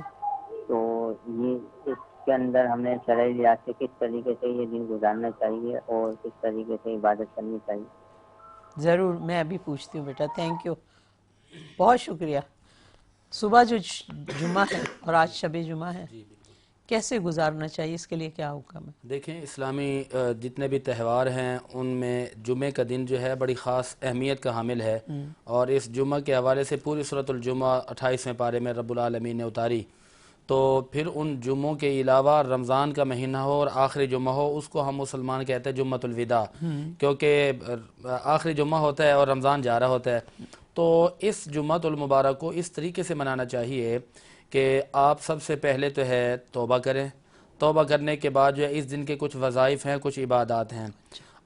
تو یہ اس کے اندر ہمیں شرعی لحاظ سے کس طریقے سے یہ دن گزارنا چاہیے اور کس طریقے سے عبادت کرنی چاہیے؟ ضرور، میں ابھی پوچھتی ہوں بیٹا، تھینک یو، بہت شکریہ۔ صبح جو جمعہ ہے اور آج شب جمعہ ہے، کیسے گزارنا چاہیے، اس کے لیے کیا حکم ہے؟ دیکھیں اسلامی جتنے بھی تہوار ہیں ان میں جمعے کا دن جو ہے بڑی خاص اہمیت کا حامل ہے، اور اس جمعہ کے حوالے سے پوری سورۃ الجمعہ 28ویں پارے میں رب العالمین نے اتاری، تو پھر ان جمعوں کے علاوہ رمضان کا مہینہ ہو اور آخری جمعہ ہو، اس کو ہم مسلمان کہتے ہیں جمعۃ الوداع، کیونکہ آخری جمعہ ہوتا ہے اور رمضان جا رہا ہوتا ہے۔ تو اس جمعۃ المبارک کو اس طریقے سے منانا چاہیے کہ آپ سب سے پہلے تو ہے توبہ کریں، توبہ کرنے کے بعد جو ہے اس دن کے کچھ وظائف ہیں، کچھ عبادات ہیں۔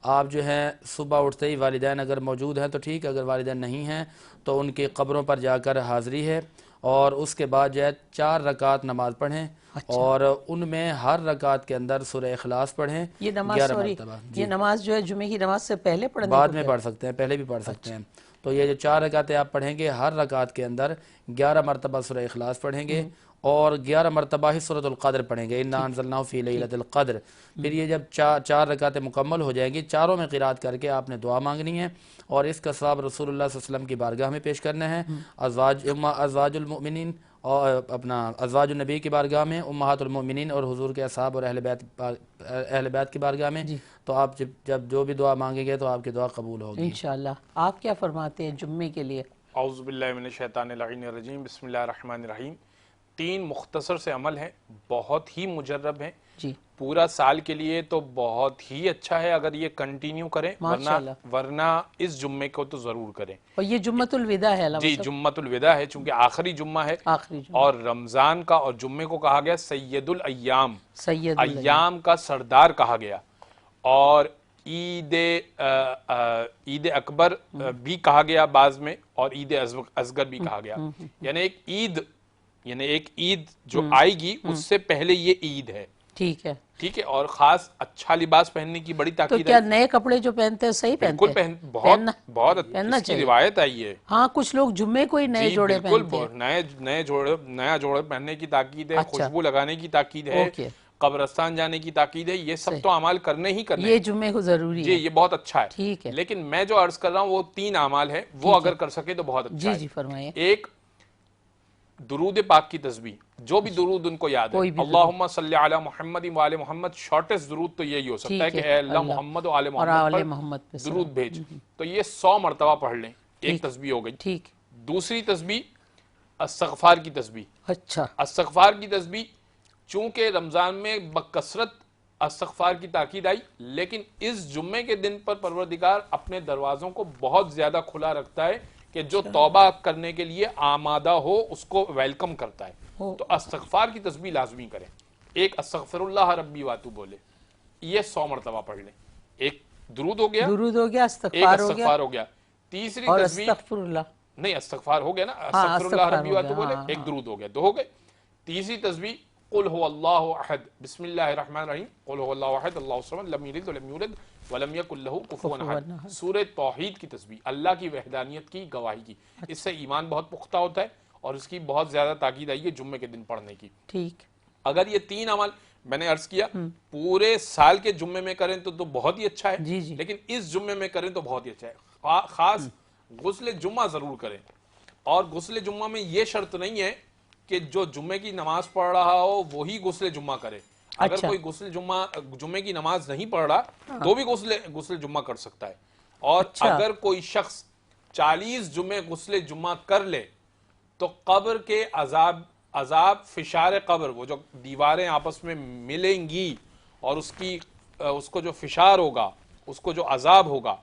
آپ جو ہے صبح اٹھتے ہی والدین اگر موجود ہیں تو ٹھیک، اگر والدین نہیں ہیں تو ان کی قبروں پر جا کر حاضری ہے، اور اس کے بعد جو ہے 4 رکعت نماز پڑھیں، اور ان میں ہر رکعت کے اندر سورہ اخلاص پڑھیں، یہ نماز 11 سوری مرتبہ۔ یہ نماز جو ہے جمعے کی نماز سے پہلے پڑھنے بعد کو میں کہتے پڑھ سکتے ہیں، پہلے بھی پڑھ سکتے ہیں۔ تو یہ جو 4 رکعتیں آپ پڑھیں گے، ہر رکعت کے اندر 11 مرتبہ سورہ اخلاص پڑھیں گے، اور 11 مرتبہ ہی سورۃ القدر پڑھیں گے، انا انزلناہ فی لیلۃ القدر۔ پھر یہ جب 4 رکعتیں مکمل ہو جائیں گی، چاروں میں قرات کر کے آپ نے دعا مانگنی ہے، اور اس کا ثواب رسول اللہ صلی اللہ علیہ وسلم کی بارگاہ میں پیش کرنا ہے، ازواج المؤمنین اور اپنا ازواج النبی کی بارگاہ میں، امہات المؤمنین اور حضور کے اصحاب اور اہل بیت کی بارگاہ میں۔ تو آپ جب جو بھی دعا مانگیں گے تو آپ کی دعا قبول ہوگی انشاءاللہ۔ آپ کیا فرماتے ہیں جمعے کے لیے؟ اعوذ باللہ من الشیطان اللعین الرجیم، بسم اللہ الرحمن الرحیم۔ 3 مختصر سے عمل ہیں، بہت ہی مجرب ہیں، جی پورا سال کے لیے تو بہت ہی اچھا ہے اگر یہ کنٹینیو کریں، ورنہ اس جمعے کو تو ضرور کریں۔ اور یہ جمعۃ الوداع ہے جی جمعۃ الوداع ہے، چونکہ آخری جمعہ ہے، آخری جمعہ، اور رمضان کا اور جمعے کو کہا گیا سید الایام، سید ایام کا سردار کہا گیا، اور عید اکبر بھی کہا گیا بعض میں، اور عید اصغر بھی کہا گیا، یعنی ایک عید جو آئے گی اس سے پہلے یہ عید ہے، ٹھیک ہے، ٹھیک ہے، اور خاص اچھا لباس پہننے کی بڑی تو تاکید ہے۔ کیا نئے کپڑے جو پہنتے ہیں صحیح پہنتے بالکل ہیں؟ بہت اس کی روایت آئی ہے، ہاں کچھ لوگ جمعے کو ہی نئے جوڑے پہنتے ہیں۔ نیا جوڑے پہننے کی تاکید ہے، خوشبو لگانے کی تاکید ہے، قبرستان جانے کی تاکید ہے، یہ سب تو اعمال کرنے ہی کرنے، یہ جمعے کو ضروری ہے، جی یہ بہت اچھا ہے، ٹھیک ہے۔ لیکن میں جو عرض کر رہا ہوں وہ 3 اعمال ہیں، وہ اگر کر سکے تو بہت اچھا ہے۔ جی فرمائیے۔ ایک درود پاک کی تسبیح، جو بھی درود ان کو یاد ہے، اللہم صلی علی محمد و آل محمد، شارٹسٹ درود تو یہی ہو سکتا ہے کہ اے اللہ محمد و آل محمد پر درود بھیج، تو یہ 100 مرتبہ پڑھ لیں، ایک تسبیح ہو گئی۔ ٹھیک۔ دوسری تسبیح استغفار کی تسبیح، اچھا استغفار کی تسبیح، چونکہ رمضان میں بکثرت استغفار کی تاکید آئی، لیکن اس جمعے کے دن پر پروردگار اپنے دروازوں کو بہت زیادہ کھلا رکھتا ہے کہ جو توبہ کرنے کے لیے آمادہ ہو اس کو ویلکم کرتا ہے. تو استغفار کی تسبیح لازمی کریں. ایک استغفر اللہ ربی واتو بولے، یہ 100 مرتبہ پڑھ لیں. ایک درود ہو گیا، درود ہو گیا، ایک استغفار ہو گیا، استغفار ہو گیا. تیسری اور تسبیح، استغفر اللہ. نہیں استغفار ہو گیا نا، استغفر اللہ استغفار ربی ہو واتو گیا، بولے، ہاں، ایک درود ہو گیا، 2 ہو گئے. تیسری تسبیح قل هو اللہ احد بسم اللہ الرحمن الرحیم، قل هو اللہ احد اللہ الصمد لم یلد ولم یولد ولم یکن له کفوا احد. سورہ توحید کی تسبیح، اللہ کی وحدانیت کی گواہی کی. اس سے ایمان بہت پختہ ہوتا ہے اور اس کی بہت زیادہ تاکید آئی ہے جمعے کے دن پڑھنے کی. ٹھیک. اگر یہ 3 عمل میں نے عرض کیا پورے سال کے جمعے میں کریں تو بہت ہی اچھا ہے، جی جی. لیکن اس جمعے میں کریں تو بہت ہی اچھا ہے. خاص غسل جمعہ ضرور کریں، اور غسل جمعہ میں یہ شرط نہیں ہے کہ جو جمعے کی نماز پڑھ رہا ہو وہی غسل جمعہ کرے. اگر اچھا. کوئی غسل جمعے کی نماز نہیں پڑھ رہا تو بھی غسل جمعہ کر سکتا ہے. اور اچھا. اگر کوئی شخص 40 جمعے غسل جمعہ کر لے تو قبر کے عذاب فشار قبر، وہ جو دیواریں آپس میں ملیں گی اور اس کو جو فشار ہوگا، اس کو جو عذاب ہوگا،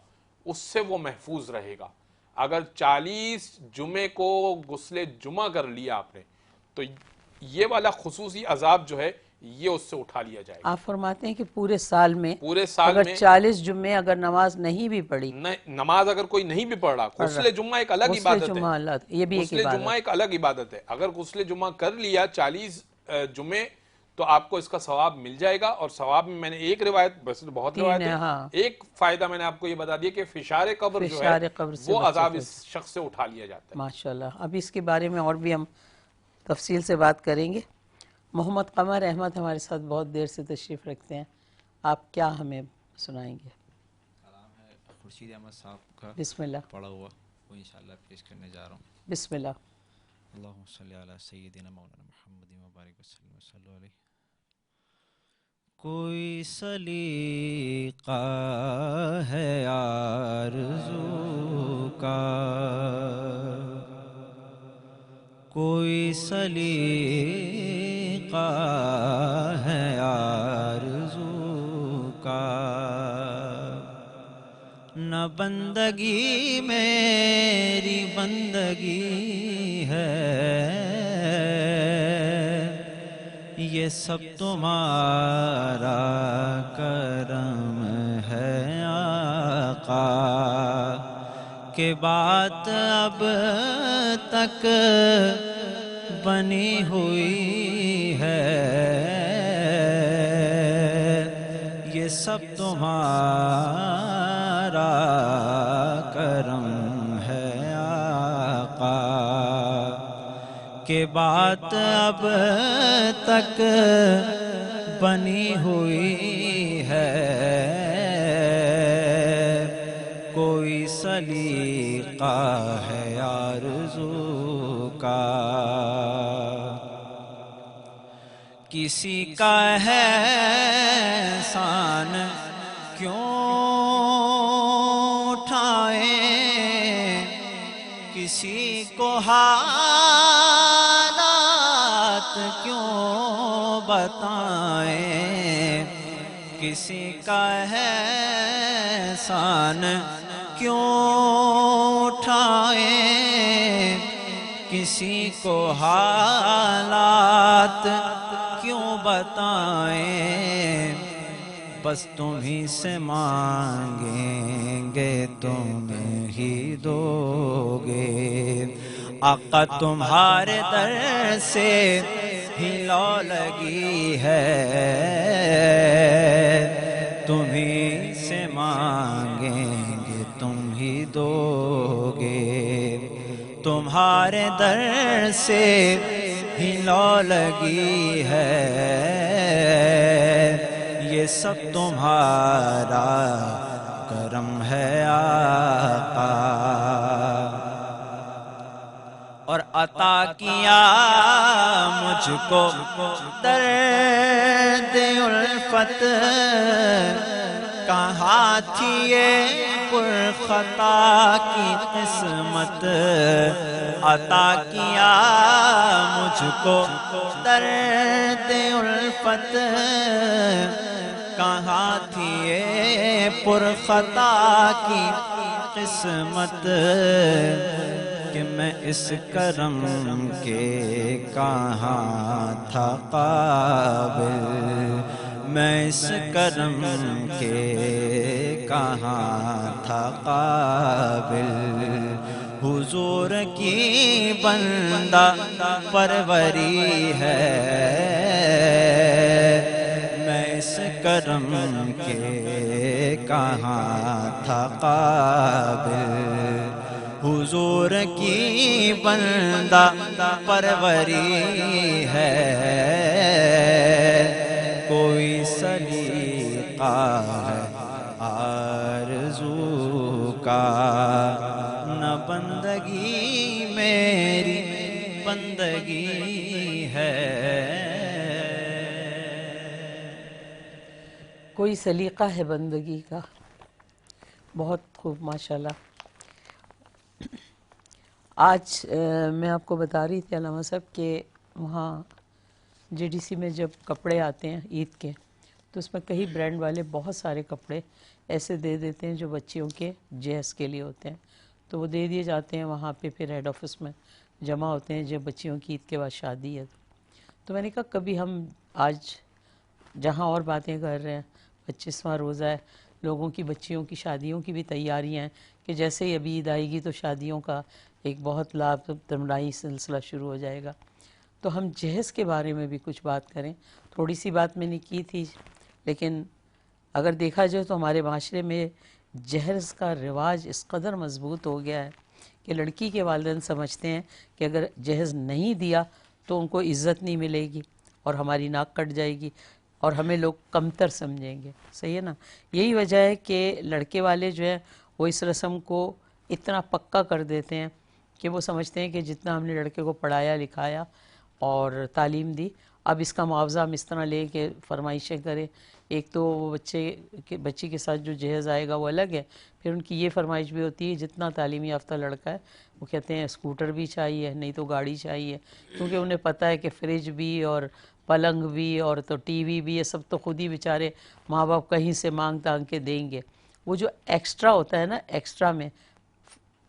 اس سے وہ محفوظ رہے گا. اگر 40 جمعے کو غسل جمعہ کر لیا آپ نے تو یہ والا خصوصی عذاب جو ہے یہ اس سے اٹھا لیا جائے گا. آپ فرماتے ہیں کہ پورے سال میں اگر 40 جمعے اگر نماز نہیں بھی پڑھی، نماز اگر کوئی نہیں بھی پڑھ رہا، غسل جمعہ ایک الگ عبادت ہے. یہ بھی ایک غسل جمعہ ایک الگ عبادت ہے. اگر غسل جمعہ کر لیا 40 جمعے تو آپ کو اس کا ثواب مل جائے گا. اور ثواب میں نے ایک روایت، ویسے تو بہت روایت ہے، ایک فائدہ میں نے آپ کو یہ بتا دیا کہ فشار قبر جو ہے وہ عذاب اس شخص سے اٹھا لیا جاتا ہے. ماشاءاللہ. اب اس کے بارے میں اور بھی ہم تفصیل سے بات کریں گے. محمد قمر احمد ہمارے ساتھ بہت دیر سے تشریف رکھتے ہیں، آپ کیا ہمیں سنائیں گے؟ کلام ہے خورشید احمد صاحب کا بسم اللہ. پڑھا ہوا، وہ انشاءاللہ پیش کرنے جا رہا ہوں. بسم اللہ. اللہم صلی علی سیدنا مولانا محمد مبارک وسلم وصلی علیہ. کوئی سلیقہ ہے آرزو کا، کوئی سلیقہ ہے آرزو کا، نہ بندگی میری بندگی ہے، یہ سب تمہارا کرم ہے آقا، کہ بات اب تک بنی ہوئی ہے، یہ سب تمہارا کرم ہے آقا، کہ بات اب تک بنی ہوئی ہے، کوئی سلیقہ ہے آرزو کا. کسی کا ہے احسان کیوں اٹھائیں، کسی کو حالات کیوں بتائیں، کسی کا ہے احسان کیوں اٹھائیں، کسی کو حالات کیوں بتائیں، بس تمہیں سے مانگیں گے تم ہی دو گے، آقا تمہارے در سے ہی لو لگی ہے، تمہیں سے مانگیں گے تم ہی دو گے، تمہارے در سے ہی لو لگی ہے، یہ سب تمہارا کرم ہے آقا، اور عطا کیا مجھ کو درد الفت کہاں تھی یہ پرخطا کی قسمت، عطا کیا مجھ کو درد الفت، کہاں تھی یہ پرخطا کی قسمت کہ میں اس کرم کے کہاں تھا قابل، میں اس کرم کے کہاں تھا قابل، حضور کی بندہ پروری ہے، میں اس کرم کے کہاں تھا قابل، حضور کی بندہ پروری ہے، کوئی سلیقہ ہے آرزو کا، نہ بندگی میری بندگی ہے۔ کوئی سلیقہ ہے بندگی کا، بہت خوب ماشاءاللہ۔ آج میں آپ کو بتا رہی تھی علامہ صاحب کہ وہاں جے ڈی سی میں جب کپڑے آتے ہیں عید کے، تو اس میں کئی برانڈ والے بہت سارے کپڑے ایسے دے دیتے ہیں جو بچیوں کے جہیز کے لیے ہوتے ہیں، تو وہ دے دیے جاتے ہیں وہاں پہ، پھر ہیڈ آفس میں جمع ہوتے ہیں جب بچیوں کی عید کے بعد شادی ہے۔ تو میں نے کہا کبھی ہم آج جہاں اور باتیں کر رہے ہیں، 25واں روزہ ہے، لوگوں کی بچیوں کی شادیوں کی بھی تیاریاں ہیں کہ جیسے ہی ابھی عید آئے گی تو شادیوں کا ایک بہت لابھ تمنائی سلسلہ شروع ہو جائے گا، تو ہم جہیز کے بارے میں بھی کچھ بات کریں۔ تھوڑی سی بات میں نے کی تھی، لیکن اگر دیکھا جائے تو ہمارے معاشرے میں جہیز کا رواج اس قدر مضبوط ہو گیا ہے کہ لڑکی کے والدین سمجھتے ہیں کہ اگر جہیز نہیں دیا تو ان کو عزت نہیں ملے گی اور ہماری ناک کٹ جائے گی اور ہمیں لوگ کمتر سمجھیں گے، صحیح ہے نا؟ یہی وجہ ہے کہ لڑکے والے جو ہیں وہ اس رسم کو اتنا پکا کر دیتے ہیں کہ وہ سمجھتے ہیں کہ جتنا ہم نے لڑکے کو پڑھایا لکھایا اور تعلیم دی، اب اس کا معاوضہ ہم اس طرح لیں کہ فرمائشیں کریں۔ ایک تو وہ بچی کے ساتھ جو جہیز آئے گا وہ الگ ہے، پھر ان کی یہ فرمائش بھی ہوتی ہے جتنا تعلیمی یافتہ لڑکا ہے وہ کہتے ہیں اسکوٹر بھی چاہیے، نہیں تو گاڑی چاہیے، کیونکہ انہیں پتہ ہے کہ فریج بھی اور پلنگ بھی اور تو ٹی وی بھی، یہ سب تو خود ہی بیچارے ماں باپ کہیں سے مانگ تانگ کے دیں گے۔ وہ جو ایکسٹرا ہوتا ہے نا، ایکسٹرا میں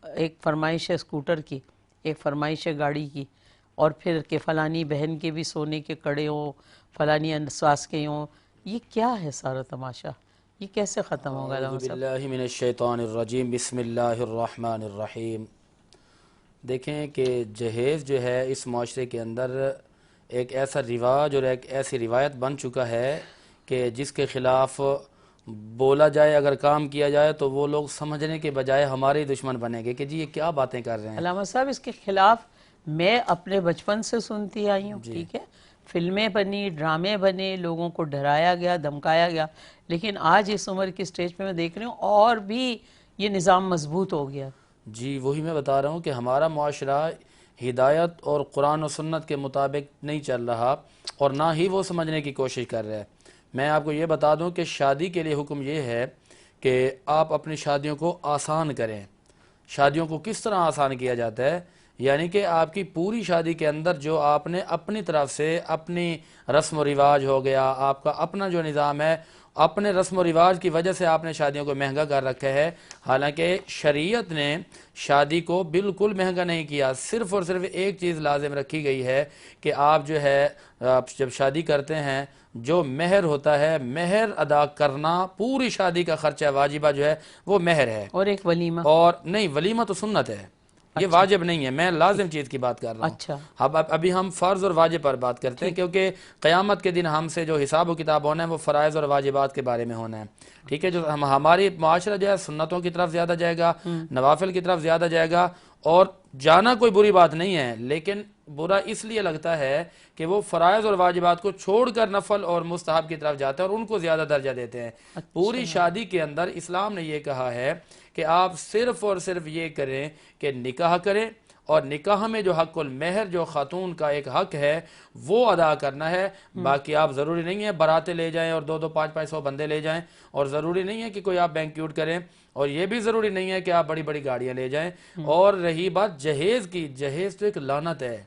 ایک فرمائش ہے اسکوٹر کی، ایک فرمائش ہے گاڑی کی، اور پھر کہ فلانی بہن کے بھی سونے کے کڑے ہوں، فلانی ساس کے ہوں، یہ کیا ہے سارا تماشا؟ یہ کیسے ختم ہوگا علامہ اعوذ صاحب؟ باللہ من الشیطان الرجیم، بسم اللہ الرحمن الرحیم۔ دیکھیں کہ جہیز جو ہے اس معاشرے کے اندر ایک ایسا رواج اور ایک ایسی روایت بن چکا ہے کہ جس کے خلاف بولا جائے، اگر کام کیا جائے تو وہ لوگ سمجھنے کے بجائے ہمارے دشمن بنیں گے کہ جی یہ کیا باتیں کر رہے ہیں۔ علامہ صاحب اس کے خلاف میں اپنے بچپن سے سنتی آئی ہوں، ٹھیک ہے، فلمیں بنی، ڈرامے بنے، لوگوں کو ڈرایا گیا، دھمکایا گیا، لیکن آج اس عمر کی سٹیج پہ میں دیکھ رہی ہوں اور بھی یہ نظام مضبوط ہو گیا۔ جی وہی میں بتا رہا ہوں کہ ہمارا معاشرہ ہدایت اور قرآن و سنت کے مطابق نہیں چل رہا اور نہ ہی وہ سمجھنے کی کوشش کر رہے ہیں۔ میں آپ کو یہ بتا دوں کہ شادی کے لیے حکم یہ ہے کہ آپ اپنی شادیوں کو آسان کریں۔ شادیوں کو کس طرح آسان کیا جاتا ہے؟ یعنی کہ آپ کی پوری شادی کے اندر جو آپ نے اپنی طرف سے اپنی رسم و رواج ہو گیا، آپ کا اپنا جو نظام ہے، اپنے رسم و رواج کی وجہ سے آپ نے شادیوں کو مہنگا کر رکھا ہے، حالانکہ شریعت نے شادی کو بالکل مہنگا نہیں کیا، صرف اور صرف ایک چیز لازم رکھی گئی ہے کہ آپ جو ہے جب شادی کرتے ہیں جو مہر ہوتا ہے، مہر ادا کرنا، پوری شادی کا خرچہ واجبہ جو ہے وہ مہر ہے، اور ایک ولیمہ، اور نہیں ولیمہ تو سنت ہے، یہ واجب نہیں ہے، میں لازم چیز کی بات کر رہا ہوں۔ اچھا، ابھی ہم فرض اور واجب پر بات کرتے ہیں، کیونکہ قیامت کے دن ہم سے جو حساب و کتاب ہونا ہے وہ فرائض اور واجبات کے بارے میں ہونا ہے، ٹھیک ہے؟ جو ہماری معاشرہ جو ہے سنتوں کی طرف زیادہ جائے گا، نوافل کی طرف زیادہ جائے گا، اور جانا کوئی بری بات نہیں ہے، لیکن برا اس لیے لگتا ہے کہ وہ فرائض اور واجبات کو چھوڑ کر نفل اور مستحب کی طرف جاتے ہیں اور ان کو زیادہ درجہ دیتے ہیں۔ پوری شادی کے اندر اسلام نے یہ کہا ہے کہ آپ صرف اور صرف یہ کریں کہ نکاح کریں اور نکاح میں جو حق المہر جو خاتون کا ایک حق ہے وہ ادا کرنا ہے. باقی آپ ضروری نہیں ہے باراتیں لے جائیں اور 200-500 بندے لے جائیں, اور ضروری نہیں ہے کہ کوئی آپ بینکیوٹ کریں, اور یہ بھی ضروری نہیں ہے کہ آپ بڑی بڑی گاڑیاں لے جائیں. اور رہی بات جہیز کی, جہیز تو ایک لعنت ہے,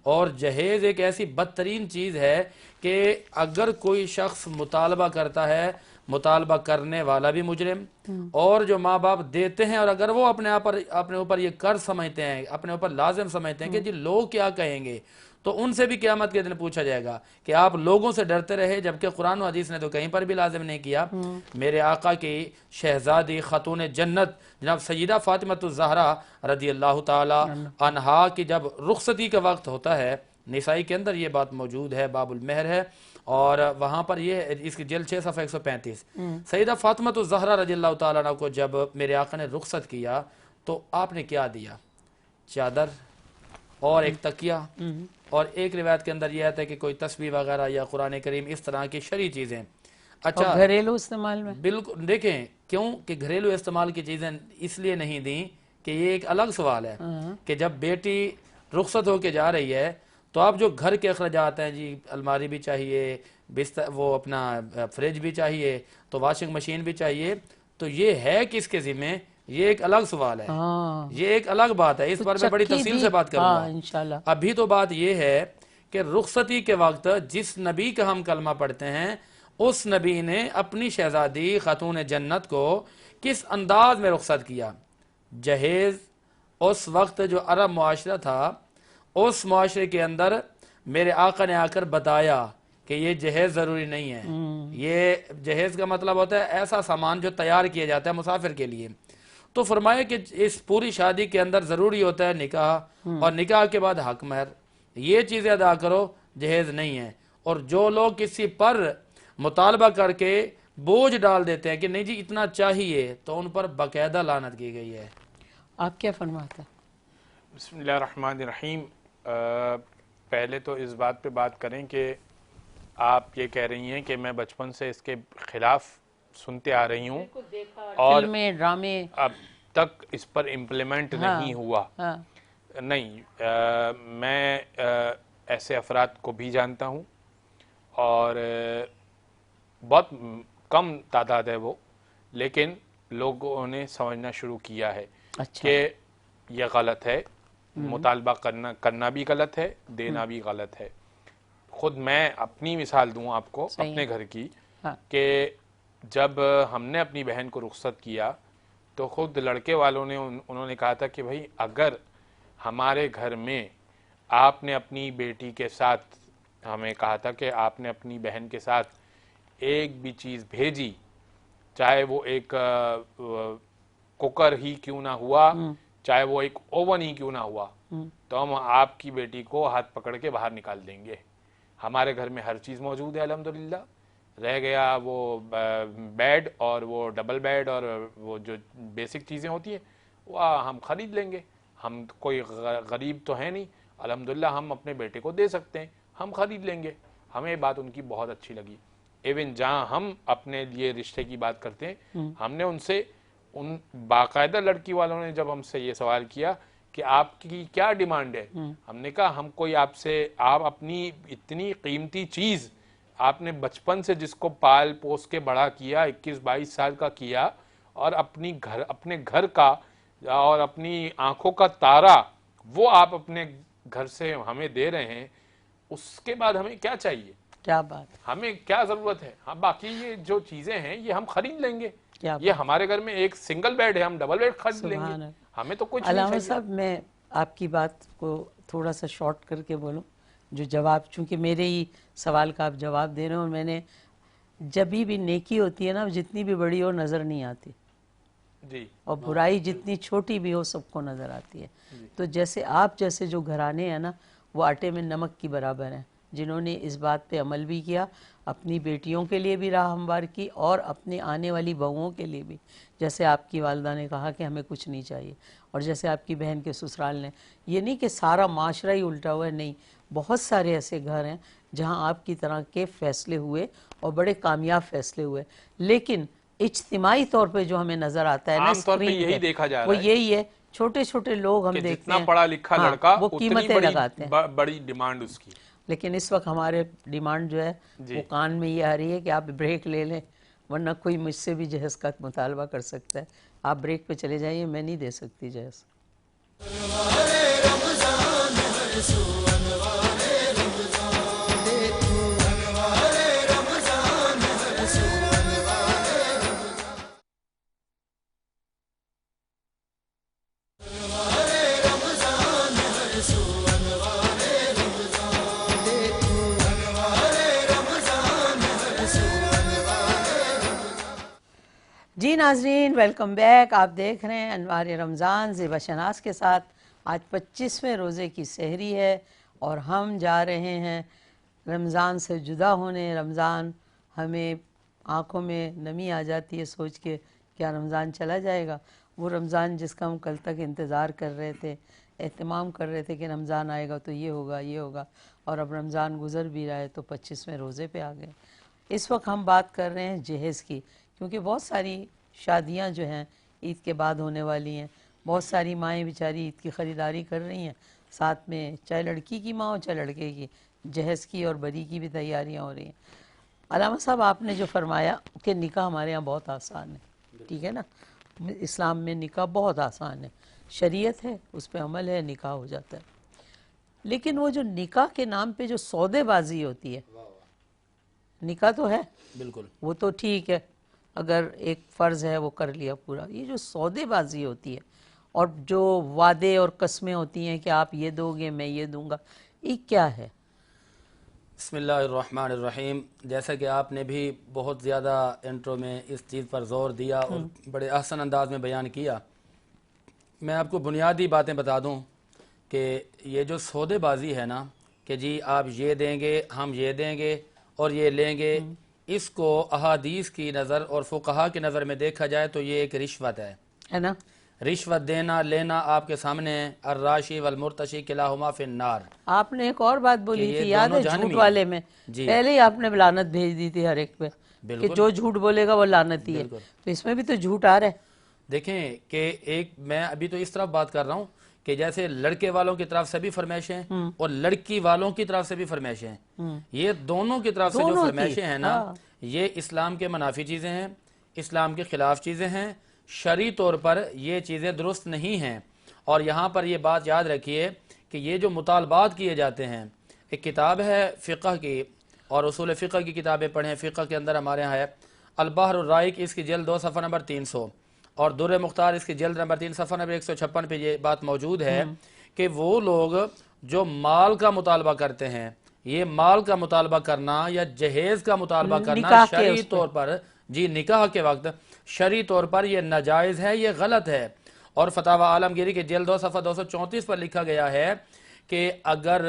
اور جہیز ایک ایسی بدترین چیز ہے کہ اگر کوئی شخص مطالبہ کرتا ہے, مطالبہ کرنے والا بھی مجرم, اور جو ماں باپ دیتے ہیں, اور اگر وہ اپنے اوپر یہ قرض سمجھتے ہیں, اپنے اوپر لازم سمجھتے ہیں کہ جی لوگ کیا کہیں گے, تو ان سے بھی قیامت کے دن پوچھا جائے گا کہ آپ لوگوں سے ڈرتے رہے, جبکہ قرآن و حدیث نے تو کہیں پر بھی لازم نہیں کیا. میرے آقا کی شہزادی خاتون جنت جناب سیدہ فاطمۃ الزہرا رضی اللہ تعالی عنہا کی جب رخصتی کا وقت ہوتا ہے, نسائی کے اندر یہ بات موجود ہے, باب المہر ہے, اور وہاں پر یہ اس کی جلد 6 صفحہ 135, سیدہ فاطمۃ الزہرا رضی اللہ تعالیٰ عنہ کو جب میرے آقا نے رخصت کیا تو آپ نے کیا دیا؟ چادر اور ایک تکیہ, اور ایک روایت کے اندر یہ آتا ہے کہ کوئی تسبیح وغیرہ یا قرآن کریم اس طرح کی شرعی چیزیں. اچھا گھریلو استعمال میں بالکل دیکھیں کیوں کہ گھریلو استعمال کی چیزیں اس لیے نہیں دیں کہ یہ ایک الگ سوال ہے کہ جب بیٹی رخصت ہو کے جا رہی ہے تو آپ جو گھر کے اخراجات ہیں, جی الماری بھی چاہیے, وہ اپنا فریج بھی چاہیے, تو واشنگ مشین بھی چاہیے, تو یہ ہے کس کے ذمہ, یہ ایک الگ سوال ہے, یہ ایک الگ بات ہے, اس پر میں بڑی تفصیل سے بات کروں گا انشاءاللہ. ابھی تو بات یہ ہے کہ رخصتی کے وقت جس نبی کا ہم کلمہ پڑھتے ہیں اس نبی نے اپنی شہزادی خاتون جنت کو کس انداز میں رخصت کیا. جہیز اس وقت جو عرب معاشرہ تھا, اس معاشرے کے اندر میرے آقا نے آ کر بتایا کہ یہ جہیز ضروری نہیں ہے. یہ جہیز کا مطلب ہوتا ہے ایسا سامان جو تیار کیا جاتا ہے مسافر کے لیے. تو فرمایا کہ اس پوری شادی کے اندر ضروری ہوتا ہے نکاح, اور نکاح کے بعد حق مہر, یہ چیزیں ادا کرو, جہیز نہیں ہے. اور جو لوگ کسی پر مطالبہ کر کے بوجھ ڈال دیتے ہیں کہ نہیں جی اتنا چاہیے, تو ان پر باقاعدہ لعنت کی گئی ہے. آپ کیا فرماتے ہیں؟ بسم اللہ الرحمن الرحیم. پہلے تو اس بات پہ بات کریں کہ آپ یہ کہہ رہی ہیں کہ میں بچپن سے اس کے خلاف سنتے آ رہی ہوں اور فلمیں, ڈرامے, اب تک اس پر امپلیمنٹ نہیں ہوا. نہیں, میں ایسے افراد کو بھی جانتا ہوں اور بہت کم تعداد ہے وہ, لیکن لوگوں نے سمجھنا شروع کیا ہے کہ یہ غلط ہے, مطالبہ کرنا بھی غلط ہے, دینا بھی غلط ہے. خود میں اپنی مثال دوں آپ کو اپنے گھر کی کہ جب ہم نے اپنی بہن کو رخصت کیا تو خود لڑکے والوں نے انہوں نے کہا تھا کہ بھائی اگر ہمارے گھر میں آپ نے اپنی بیٹی کے ساتھ, ہمیں کہا تھا کہ آپ نے اپنی بہن کے ساتھ ایک بھی چیز بھیجی, چاہے وہ ایک کوکر ہی کیوں نہ ہوا, چاہے وہ ایک اوون ہی کیوں نہ ہوا, تو ہم آپ کی بیٹی کو ہاتھ پکڑ کے باہر نکال دیں گے. ہمارے گھر میں ہر چیز موجود ہے الحمدللہ. رہ گیا وہ بیڈ اور وہ ڈبل بیڈ اور وہ جو بیسک چیزیں ہوتی ہیں وہ ہم خرید لیں گے. ہم کوئی غریب تو ہے نہیں, الحمدللہ ہم اپنے بیٹے کو دے سکتے ہیں, ہم خرید لیں گے. ہمیں بات ان کی بہت اچھی لگی. ایون جہاں ہم اپنے لیے رشتے کی بات کرتے ہیں, ہم نے ان سے, ان باقاعدہ لڑکی والوں نے جب ہم سے یہ سوال کیا کہ آپ کی کیا ڈیمانڈ ہے, ہم نے کہا ہم کوئی آپ سے, آپ اپنی اتنی قیمتی چیز آپ نے بچپن سے جس کو پال پوس کے بڑا کیا, 21-22 سال کا کیا, اور اپنے گھر کا اور اپنی آنکھوں کا تارا وہ آپ اپنے گھر سے ہمیں دے رہے ہیں, اس کے بعد ہمیں کیا چاہیے؟ کیا بات, ہمیں کیا ضرورت ہے؟ ہم باقی یہ جو چیزیں ہیں یہ ہم خرید لیں گے. یہ ہمارے گھر میں ایک سنگل بیڈ ہے, ہم ڈبل بیڈ خرید لیں گے, ہمیں تو کچھ نہیں چاہیے. علامہ صاحب میں آپ کی بات کو تھوڑا سا شارٹ کر کے بولوں, جو جواب, چونکہ میرے ہی سوال کا آپ جواب دے رہے ہیں, اور میں نے جبھی بھی نیکی ہوتی ہے نا جتنی بھی بڑی ہو نظر نہیں آتی, جی, اور برائی جتنی چھوٹی بھی ہو سب کو نظر آتی ہے. تو جیسے آپ جیسے جو گھرانے ہیں نا وہ آٹے میں نمک کی برابر ہیں, جنہوں نے اس بات پہ عمل بھی کیا, اپنی بیٹیوں کے لیے بھی راہ ہموار کی اور اپنے آنے والی بہوؤں کے لیے بھی. جیسے آپ کی والدہ نے کہا کہ ہمیں کچھ نہیں چاہیے, اور جیسے آپ کی بہن کے سسرال نے, یہ نہیں کہ سارا معاشرہ ہی الٹا ہوا ہے, نہیں, بہت سارے ایسے گھر ہیں جہاں آپ کی طرح کے فیصلے ہوئے اور بڑے کامیاب فیصلے ہوئے. لیکن اجتماعی طور پہ جو ہمیں نظر آتا ہے نا عام طور پہ اسکرین یہی پہ, دیکھا جا وہ رہا ہے. یہی ہے چھوٹے چھوٹے لوگ ہم کہ دیکھتے جتنا ہیں پڑھا لکھا ہاں، لڑکا وہ اتنی قیمتیں لگاتے ہیں، بڑی ڈیمانڈ اس کی. لیکن اس وقت ہمارے ڈیمانڈ جو ہے وہ کان میں یہ آ رہی ہے کہ آپ بریک لے لیں، ورنہ کوئی مجھ سے بھی جہیز کا مطالبہ کر سکتا ہے. آپ بریک پہ چلے جائیے، میں نہیں دے سکتی جہیز. جی ناظرین، ویلکم بیک. آپ دیکھ رہے ہیں انوار رمضان زیبا شناس کے ساتھ. آج 25ویں روزے کی سحری ہے اور ہم جا رہے ہیں رمضان سے جدا ہونے. رمضان ہمیں آنکھوں میں نمی آ جاتی ہے سوچ کے کیا رمضان چلا جائے گا. وہ رمضان جس کا ہم کل تک انتظار کر رہے تھے، اہتمام کر رہے تھے کہ رمضان آئے گا تو یہ ہوگا یہ ہوگا، اور اب رمضان گزر بھی رہا ہے تو 25ویں روزے پہ آ گئے. اس وقت ہم بات کر رہے ہیں جہیز کی، کیونکہ بہت ساری شادیاں جو ہیں عید کے بعد ہونے والی ہیں. بہت ساری مائیں بیچاری عید کی خریداری کر رہی ہیں، ساتھ میں چاہے لڑکی کی ماں ہو چاہے لڑکے کی، جہیز کی اور بری کی بھی تیاریاں ہو رہی ہیں. علامہ صاحب، آپ نے جو فرمایا کہ نکاح ہمارے یہاں بہت آسان ہے، ٹھیک ہے نا، اسلام میں نکاح بہت آسان ہے، شریعت ہے، اس پہ عمل ہے، نکاح ہو جاتا ہے. لیکن وہ جو نکاح کے نام پہ جو سودے بازی ہوتی ہے، نکاح تو ہے بالکل وہ تو ٹھیک ہے، اگر ایک فرض ہے وہ کر لیا پورا. یہ جو سودے بازی ہوتی ہے اور جو وعدے اور قسمیں ہوتی ہیں کہ آپ یہ دو گے میں یہ دوں گا، یہ کیا ہے؟ بسم اللہ الرحمن الرحیم. جیسا کہ آپ نے بھی بہت زیادہ انٹرو میں اس چیز پر زور دیا اور بڑے احسن انداز میں بیان کیا، میں آپ کو بنیادی باتیں بتا دوں کہ یہ جو سودے بازی ہے نا کہ جی آپ یہ دیں گے ہم یہ دیں گے اور یہ لیں گے، اس کو احادیث کی نظر اور فقہا کی نظر میں دیکھا جائے تو یہ ایک رشوت ہے نا؟ رشوت دینا لینا آپ کے سامنے ہے. الراشی والمرتشی کلاہما فی النار. آپ نے ایک اور بات بولی یہ تھی یاد دونوں ہے، جہنمی جھوٹ ہیں. والے میں جی پہلے ہی آپ نے لعنت بھیج دی تھی ہر ایک پہ کہ بالکل جو جھوٹ بولے گا وہ لعنتی ہے. تو اس میں بھی تو جھوٹ آ رہا ہے. دیکھیں کہ ایک میں ابھی تو اس طرف بات کر رہا ہوں کہ جیسے لڑکے والوں کی طرف سے بھی فرمائشیں اور لڑکی والوں کی طرف سے بھی فرمائشیں، یہ دونوں کی طرف سے جو دونوں کی، فرمائشیں ہیں نا، یہ اسلام کے منافی چیزیں ہیں، اسلام کے خلاف چیزیں ہیں، شرعی طور پر یہ چیزیں درست نہیں ہیں. اور یہاں پر یہ بات یاد رکھیے کہ یہ جو مطالبات کیے جاتے ہیں، ایک کتاب ہے فقہ کی اور اصول فقہ کی کتابیں پڑھیں. فقہ کے اندر ہمارے ہاں ہے البحر الرائق، اس کی جلد 2 صفحہ نمبر 300، اور در مختار اس کی جلد نمبر 3 صفحہ نمبر 156 پہ یہ بات موجود ہے کہ وہ لوگ جو مال کا مطالبہ کرتے ہیں، یہ مال کا مطالبہ کرنا یا جہیز کا مطالبہ کرنا نکاح کے شرعی اس پہ، طور پر، جی نکاح کے وقت شرعی طور پر یہ ناجائز ہے، یہ غلط ہے. اور فتاوی عالمگیری کے جلد 2 صفحہ 234 پر لکھا گیا ہے کہ اگر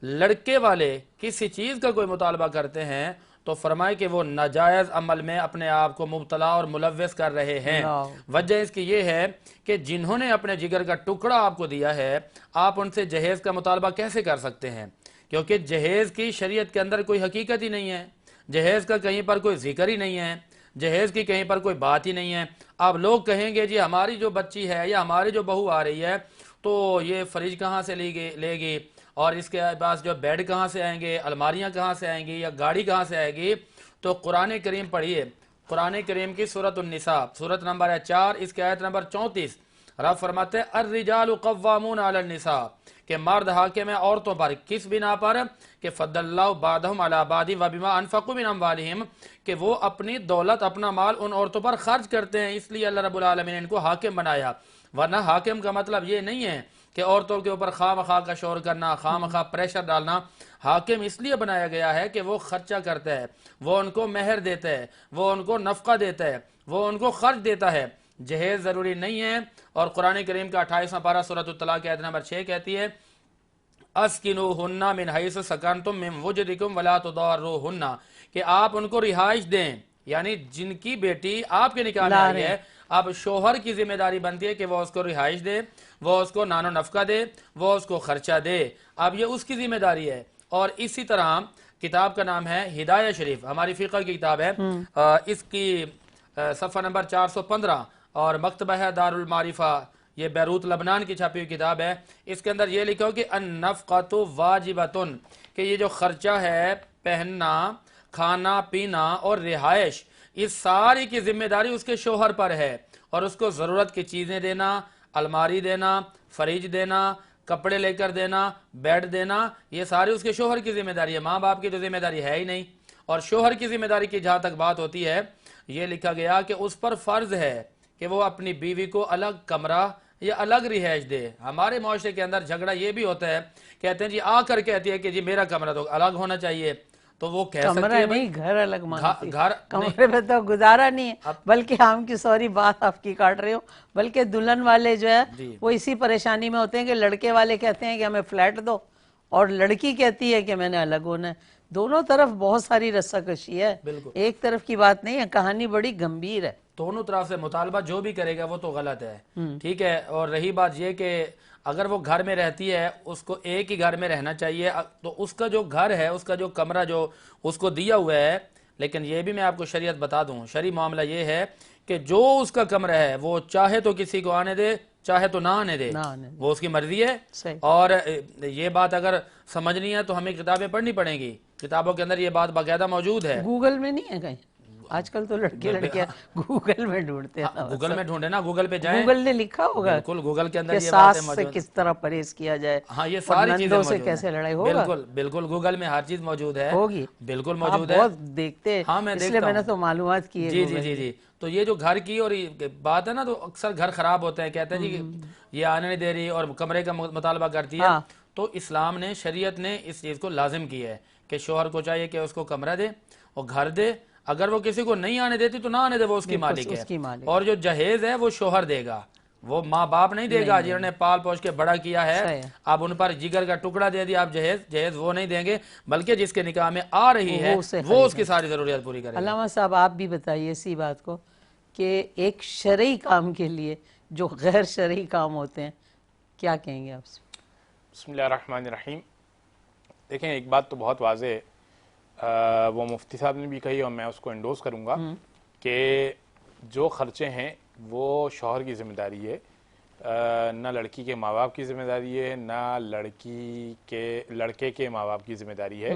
لڑکے والے کسی چیز کا کوئی مطالبہ کرتے ہیں تو فرمائے کہ وہ ناجائز عمل میں اپنے آپ کو مبتلا اور ملوث کر رہے ہیں. وجہ اس کی یہ ہے کہ جنہوں نے اپنے جگر کا ٹکڑا آپ کو دیا ہے، آپ ان سے جہیز کا مطالبہ کیسے کر سکتے ہیں؟ کیونکہ جہیز کی شریعت کے اندر کوئی حقیقت ہی نہیں ہے، جہیز کا کہیں پر کوئی ذکر ہی نہیں ہے، جہیز کی کہیں پر کوئی بات ہی نہیں ہے. آپ لوگ کہیں گے جی ہماری جو بچی ہے یا ہماری جو بہو آ رہی ہے تو یہ فریج کہاں سے لے گی اور اس کے پاس جو بیڈ کہاں سے آئیں گے، الماریاں کہاں سے آئیں گی یا گاڑی کہاں سے آئے گی. تو قرآن کریم پڑھیے، قرآن کریم کی سورۃ النساء، سورۃ نمبر 4، اس کی آیت نمبر 34. رب فرماتے ہیں الرجال قوامون علی النساء، کہ مرد حاکم ہے عورتوں پر. کس بنا پر؟ کہ فضل اللہ بعضهم علی بعض وبما انفقوا من اموالهم، کہ وہ اپنی دولت اپنا مال ان عورتوں پر خرچ کرتے ہیں، اس لیے اللہ رب العالمین نے ان کو حاکم بنایا. ورنہ حاکم کا مطلب یہ نہیں ہے کہ عورتوں کے اوپر خواہ مخواہ کا شور کرنا، خواہ مخواہ پریشر ڈالنا. حاکم اس لیے بنایا گیا ہے کہ وہ خرچہ کرتا ہے، وہ ان کو مہر دیتا ہے، وہ ان کو نفقہ دیتا ہے، وہ ان کو خرچ دیتا ہے. جہیز ضروری نہیں ہے. اور قرآن کریم کا 28واں پارہ سورۃ الطلاق کی آیت نمبر 6 کہتی ہے اسکنوہن من حیث سکنتم من وجدکم ولا تضاروہن، کہ آپ ان کو رہائش دیں. یعنی جن کی بیٹی آپ کے نکاح میں آئی ہے، اب شوہر کی ذمہ داری بنتی ہے کہ وہ اس کو رہائش دے، وہ اس کو نان و نفقہ دے، وہ اس کو خرچہ دے. اب یہ اس کی ذمہ داری ہے. اور اسی طرح کتاب کا نام ہے ہدایہ شریف، ہماری فقہ کی کتاب ہے، اس کی صفحہ نمبر 415، اور مکتبہ ہے دار المعرفہ، یہ بیروت لبنان کی چھپی ہوئی کتاب ہے. اس کے اندر یہ لکھا ہو کہ النفقۃ واجبۃ، کہ یہ جو خرچہ ہے، پہننا، کھانا پینا اور رہائش، اس ساری کی ذمہ داری اس کے شوہر پر ہے، اور اس کو ضرورت کی چیزیں دینا، الماری دینا، فریج دینا، کپڑے لے کر دینا، بیڈ دینا، یہ ساری اس کے شوہر کی ذمہ داری ہے. ماں باپ کی تو ذمہ داری ہے ہی نہیں. اور شوہر کی ذمہ داری کی جہاں تک بات ہوتی ہے، یہ لکھا گیا کہ اس پر فرض ہے کہ وہ اپنی بیوی کو الگ کمرہ یا الگ رہائش دے. ہمارے معاشرے کے اندر جھگڑا یہ بھی ہوتا ہے، کہتے ہیں جی آ کر کہتی ہے کہ جی میرا کمرہ تو الگ ہونا چاہیے، تو وہ کہہ سکتی کمرہ ہے نہیں، گھر الگ مانگتی. گھر کمرے پہ تو گزارا نہیں ہے، بلکہ ہم کی سوری بات آپ کی کاٹ رہی ہوں، بلکہ دلہن والے جو ہے وہ اسی پریشانی میں ہوتے ہیں کہ لڑکے والے کہتے ہیں کہ ہمیں فلیٹ دو، اور لڑکی کہتی ہے کہ میں نے الگ ہونا ہے. دونوں طرف بہت ساری رساکشی ہے، ایک طرف کی بات نہیں ہے. کہانی بڑی گمبھیر ہے. دونوں طرف سے مطالبہ جو بھی کرے گا وہ تو غلط ہے. ٹھیک ہے. اور رہی بات یہ کہ اگر وہ گھر میں رہتی ہے، اس کو ایک ہی گھر میں رہنا چاہیے، تو اس کا جو گھر ہے، اس کا جو کمرہ جو اس کو دیا ہوا ہے، لیکن یہ بھی میں آپ کو شریعت بتا دوں، شرعی معاملہ یہ ہے کہ جو اس کا کمرہ ہے وہ چاہے تو کسی کو آنے دے، چاہے تو نہ آنے دے، وہ اس کی مرضی ہے. اور یہ بات اگر سمجھنی ہے تو ہمیں کتابیں پڑھنی پڑیں گی. کتابوں کے اندر یہ بات باقاعدہ موجود ہے. گوگل میں نہیں ہے کہیں؟ آج کل تو لڑکیاں گوگل میں ڈھونڈتے ہیں. گوگل میں ڈھونڈے نا، گوگل پہ جائیں، گوگل نے لکھا ہوگا بالکل گوگل کے اندر کہ یہ باتیں ساس سے موجود کس طرح پرہیز کیا جائے، ہاں یہ ساری چیزیں نندوں سے موجود کیسے ہیں. لڑائی ہوگا. بالکل بالکل گوگل میں ہر چیز موجود ہے، ہوگی، بالکل آپ موجود ہے. بہت دیکھتے ہیں. ہاں میں اس لیے دیکھتا میں نے ہوں. تو معلومات کی ہے. جی جی جی جی. تو یہ جو گھر کی اور بات ہے نا، تو اکثر گھر خراب ہوتے ہیں، کہتے ہیں جی یہ آنے نہیں دے رہی اور کمرے کا مطالبہ کرتی ہے. تو اسلام نے، شریعت نے اس چیز کو لازم کیا ہے کہ شوہر کو چاہیے کہ اس کو کمرہ دے اور گھر دے. اگر وہ کسی کو نہیں آنے دیتی تو نہ آنے دے، وہ اس کی مالک ہے. اور جو جہیز ہے وہ شوہر دے گا، وہ ماں باپ نہیں دے گا جنہوں نے پال پوش کے بڑا کیا ہے. آپ ان پر جگر کا ٹکڑا دے دیا، آپ جہیز وہ نہیں دیں گے، بلکہ جس کے نکاح میں آ رہی ہے وہ اس کی ساری ضروریات پوری کرے گا. علامہ صاحب آپ بھی بتائیے اسی بات کو کہ ایک شرعی کام کے لیے جو غیر شرعی کام ہوتے ہیں کیا کہیں گے آپ سے؟ بسم اللہ الرحمن الرحیم. دیکھیں ایک بات تو بہت واضح ہے، وہ مفتی صاحب نے بھی کہی اور میں اس کو انڈوز کروں گا کہ جو خرچے ہیں وہ شوہر کی ذمہ داری ہے، نہ لڑکی کے ماں باپ کی ذمہ داری ہے، نہ لڑکے کے ماں باپ کی ذمہ داری ہے،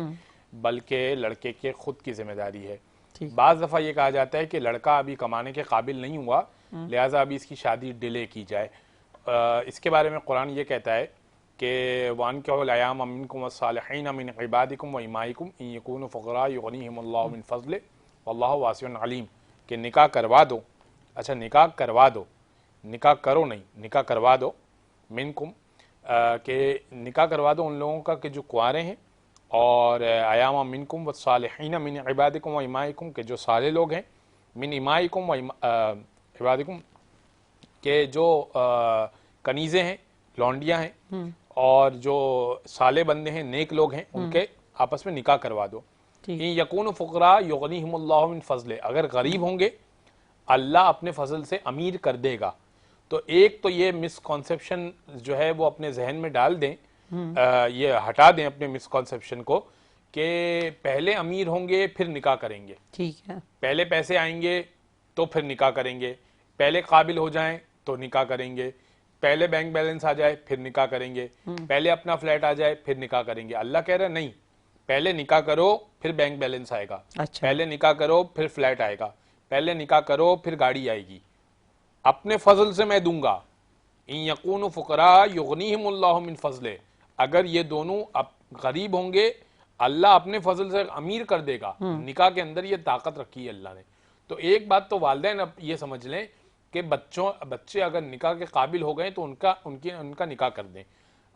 بلکہ لڑکے کے خود کی ذمہ داری ہے. بعض دفعہ یہ کہا جاتا ہے کہ لڑکا ابھی کمانے کے قابل نہیں ہوا، لہٰذا ابھی اس کی شادی ڈیلے کی جائے. اس کے بارے میں قرآن یہ کہتا ہے کہ وَأَنكِحُوا الْأَيَامَ مِنكُمْ وَالصَّالِحِينَ مِنْ عِبَادِكُمْ وَإِمَائِكُمْ إِنْ يَكُونُوا فُقَرَاءَ يُغْنِيهِمُ اللَّهُ مِنْ فَضْلِهِ وَاللَّهُ وَاسِعٌ عَلِيمٌ. کہ نکاح کروا دو. اچھا نکاح کروا دو، نکاح کرو نہیں، نکاح کروا دو. منکم کہ نکاح کروا دو ان لوگوں کا کہ جو کنوارے ہیں، اور ایام منکم والصالحین من عبادکم و امائکم کہ جو صالح لوگ ہیں، من امائکم و عبادکم کہ جو کنیزیں ہیں، لونڈیاں ہیں، اور جو صالح بندے ہیں، نیک لوگ ہیں، ان کے آپس میں نکاح کروا دو. یکون فقراء یغنیہم اللہ من فضلہ، اگر غریب ہوں گے اللہ اپنے فضل سے امیر کر دے گا. تو ایک تو یہ مسکنسیپشن جو ہے وہ اپنے ذہن میں ڈال دیں، یہ ہٹا دیں اپنے مسکنسیپشن کو کہ پہلے امیر ہوں گے پھر نکاح کریں گے. ٹھیک ہے. پہلے پیسے آئیں گے تو پھر نکاح کریں گے، پہلے قابل ہو جائیں تو نکاح کریں گے، پہلے بینک بیلنس آ جائے پھر نکاح کریں گے، پہلے اپنا فلیٹ آ جائے پھر نکاح کریں گے. اللہ کہہ رہا ہے نہیں، پہلے نکاح کرو پھر بینک بیلنس آئے گا، پہلے نکاح کرو پھر فلیٹ آئے گا، پہلے نکاح کرو پھر گاڑی آئے گی، اپنے فضل سے میں دوں گا. ان یکونوا فقراء یغنیہم اللہ من فضلہ، اگر یہ دونوں غریب ہوں گے اللہ اپنے فضل سے امیر کر دے گا. نکاح کے اندر یہ طاقت رکھی ہے اللہ نے. تو ایک بات تو والدین اب یہ سمجھ لیں کہ بچے اگر نکاح کے قابل ہو گئے تو ان کا نکاح کر دیں.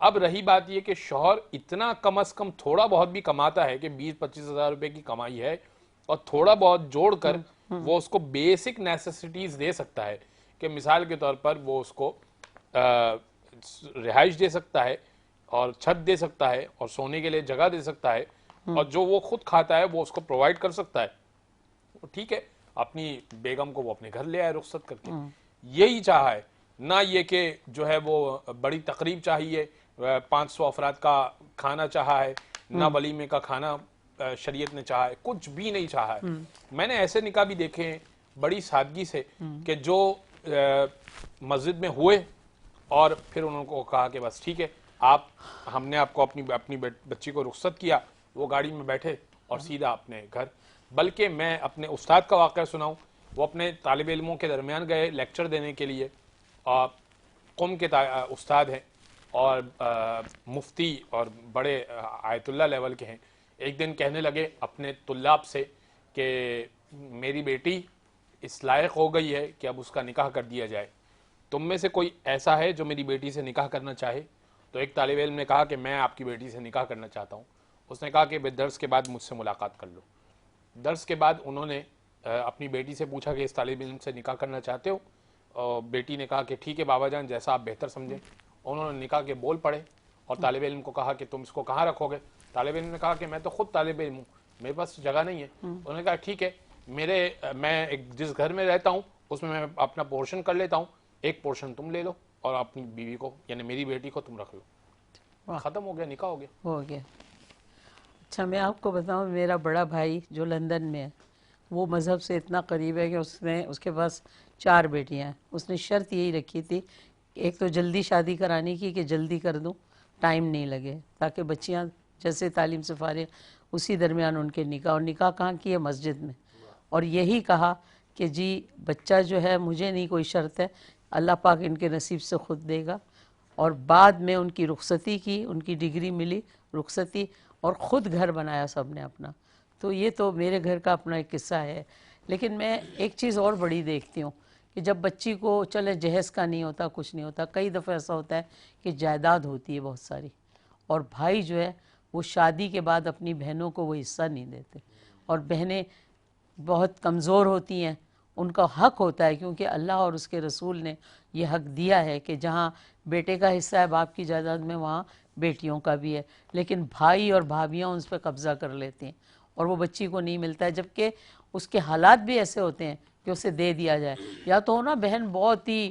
اب رہی بات یہ کہ شوہر اتنا کم از کم تھوڑا بہت بھی کماتا ہے کہ 20-25 ہزار روپے کی کمائی ہے اور تھوڑا بہت جوڑ کر وہ اس کو بیسک نیسیسٹیز دے سکتا ہے، کہ مثال کے طور پر وہ اس کو رہائش دے سکتا ہے اور چھت دے سکتا ہے اور سونے کے لیے جگہ دے سکتا ہے، اور جو وہ خود کھاتا ہے وہ اس کو پرووائڈ کر سکتا ہے. ٹھیک ہے، اپنی بیگم کو وہ اپنے گھر لے آئے رخصت کر کے. یہی چاہا ہے، نہ یہ کہ جو ہے وہ بڑی تقریب چاہیے، 500 افراد کا کھانا چاہا ہے، نہ ولیمے کا کھانا شریعت نے چاہا ہے، کچھ بھی نہیں چاہا ہے. میں نے ایسے نکاح بھی دیکھے ہیں بڑی سادگی سے کہ جو مسجد میں ہوئے اور پھر انہوں کو کہا کہ بس ٹھیک ہے، ہم نے آپ کو اپنی بچی کو رخصت کیا، وہ گاڑی میں بیٹھے اور سیدھا اپنے گھر. بلکہ میں اپنے استاد کا واقعہ سناؤں، وہ اپنے طالب علموں کے درمیان گئے لیکچر دینے کے لیے، قم کے استاد ہیں اور مفتی اور بڑے آیت اللہ لیول کے ہیں. ایک دن کہنے لگے اپنے طلاب سے کہ میری بیٹی اس لائق ہو گئی ہے کہ اب اس کا نکاح کر دیا جائے، تم میں سے کوئی ایسا ہے جو میری بیٹی سے نکاح کرنا چاہے؟ تو ایک طالب علم نے کہا کہ میں آپ کی بیٹی سے نکاح کرنا چاہتا ہوں. اس نے کہا کہ درس کے بعد مجھ سے ملاقات کر لو. درس کے بعد انہوں نے اپنی بیٹی سے پوچھا کہ اس طالب علم سے نکاح کرنا چاہتے ہو؟ اور بیٹی نے کہا کہ ٹھیک ہے بابا جان، جیسا آپ بہتر سمجھیں. انہوں نے نکاح کے بول پڑے اور طالب علم کو کہا کہ تم اس کو کہاں رکھو گے؟ طالب علم نے کہا کہ میں تو خود طالب علم ہوں، میرے پاس جگہ نہیں ہے. انہوں نے کہا ٹھیک ہے، میں جس گھر میں رہتا ہوں اس میں اپنا پورشن کر لیتا ہوں، ایک پورشن تم لے لو اور اپنی بیوی کو یعنی میری بیٹی کو تم رکھ لو. ختم ہو گیا، نکاح ہو گیا. اچھا میں آپ کو بتاؤں، میرا بڑا بھائی جو لندن میں ہے وہ مذہب سے اتنا قریب ہے کہ اس کے پاس 4 بیٹیاں ہیں. اس نے شرط یہی رکھی تھی کہ ایک تو جلدی شادی کرانے کی کہ جلدی کر دوں، ٹائم نہیں لگے، تاکہ بچیاں جیسے تعلیم سے فارغ اسی درمیان ان کے نکاح. اور نکاح کہاں کیے؟ مسجد میں. اور یہی کہا کہ جی بچہ جو ہے مجھے نہیں کوئی شرط ہے، اللہ پاک ان کے نصیب سے خود دے گا. اور بعد میں ان کی رخصتی کی، ان کی ڈگری ملی، رخصتی، اور خود گھر بنایا سب نے اپنا. تو یہ تو میرے گھر کا اپنا ایک قصہ ہے. لیکن میں ایک چیز اور بڑی دیکھتی ہوں کہ جب بچی کو چلے جہیز کا نہیں ہوتا، کچھ نہیں ہوتا، کئی دفعہ ایسا ہوتا ہے کہ جائیداد ہوتی ہے بہت ساری، اور بھائی جو ہے وہ شادی کے بعد اپنی بہنوں کو وہ حصہ نہیں دیتے. اور بہنیں بہت کمزور ہوتی ہیں، ان کا حق ہوتا ہے کیونکہ اللہ اور اس کے رسول نے یہ حق دیا ہے کہ جہاں بیٹے کا حصہ ہے باپ کی جائیداد میں، وہاں بیٹیوں کا بھی ہے. لیکن بھائی اور بھابیاں اس پہ قبضہ کر لیتے ہیں اور وہ بچی کو نہیں ملتا ہے، جبکہ اس کے حالات بھی ایسے ہوتے ہیں کہ اسے دے دیا جائے. یا تو ہو نا بہن بہت ہی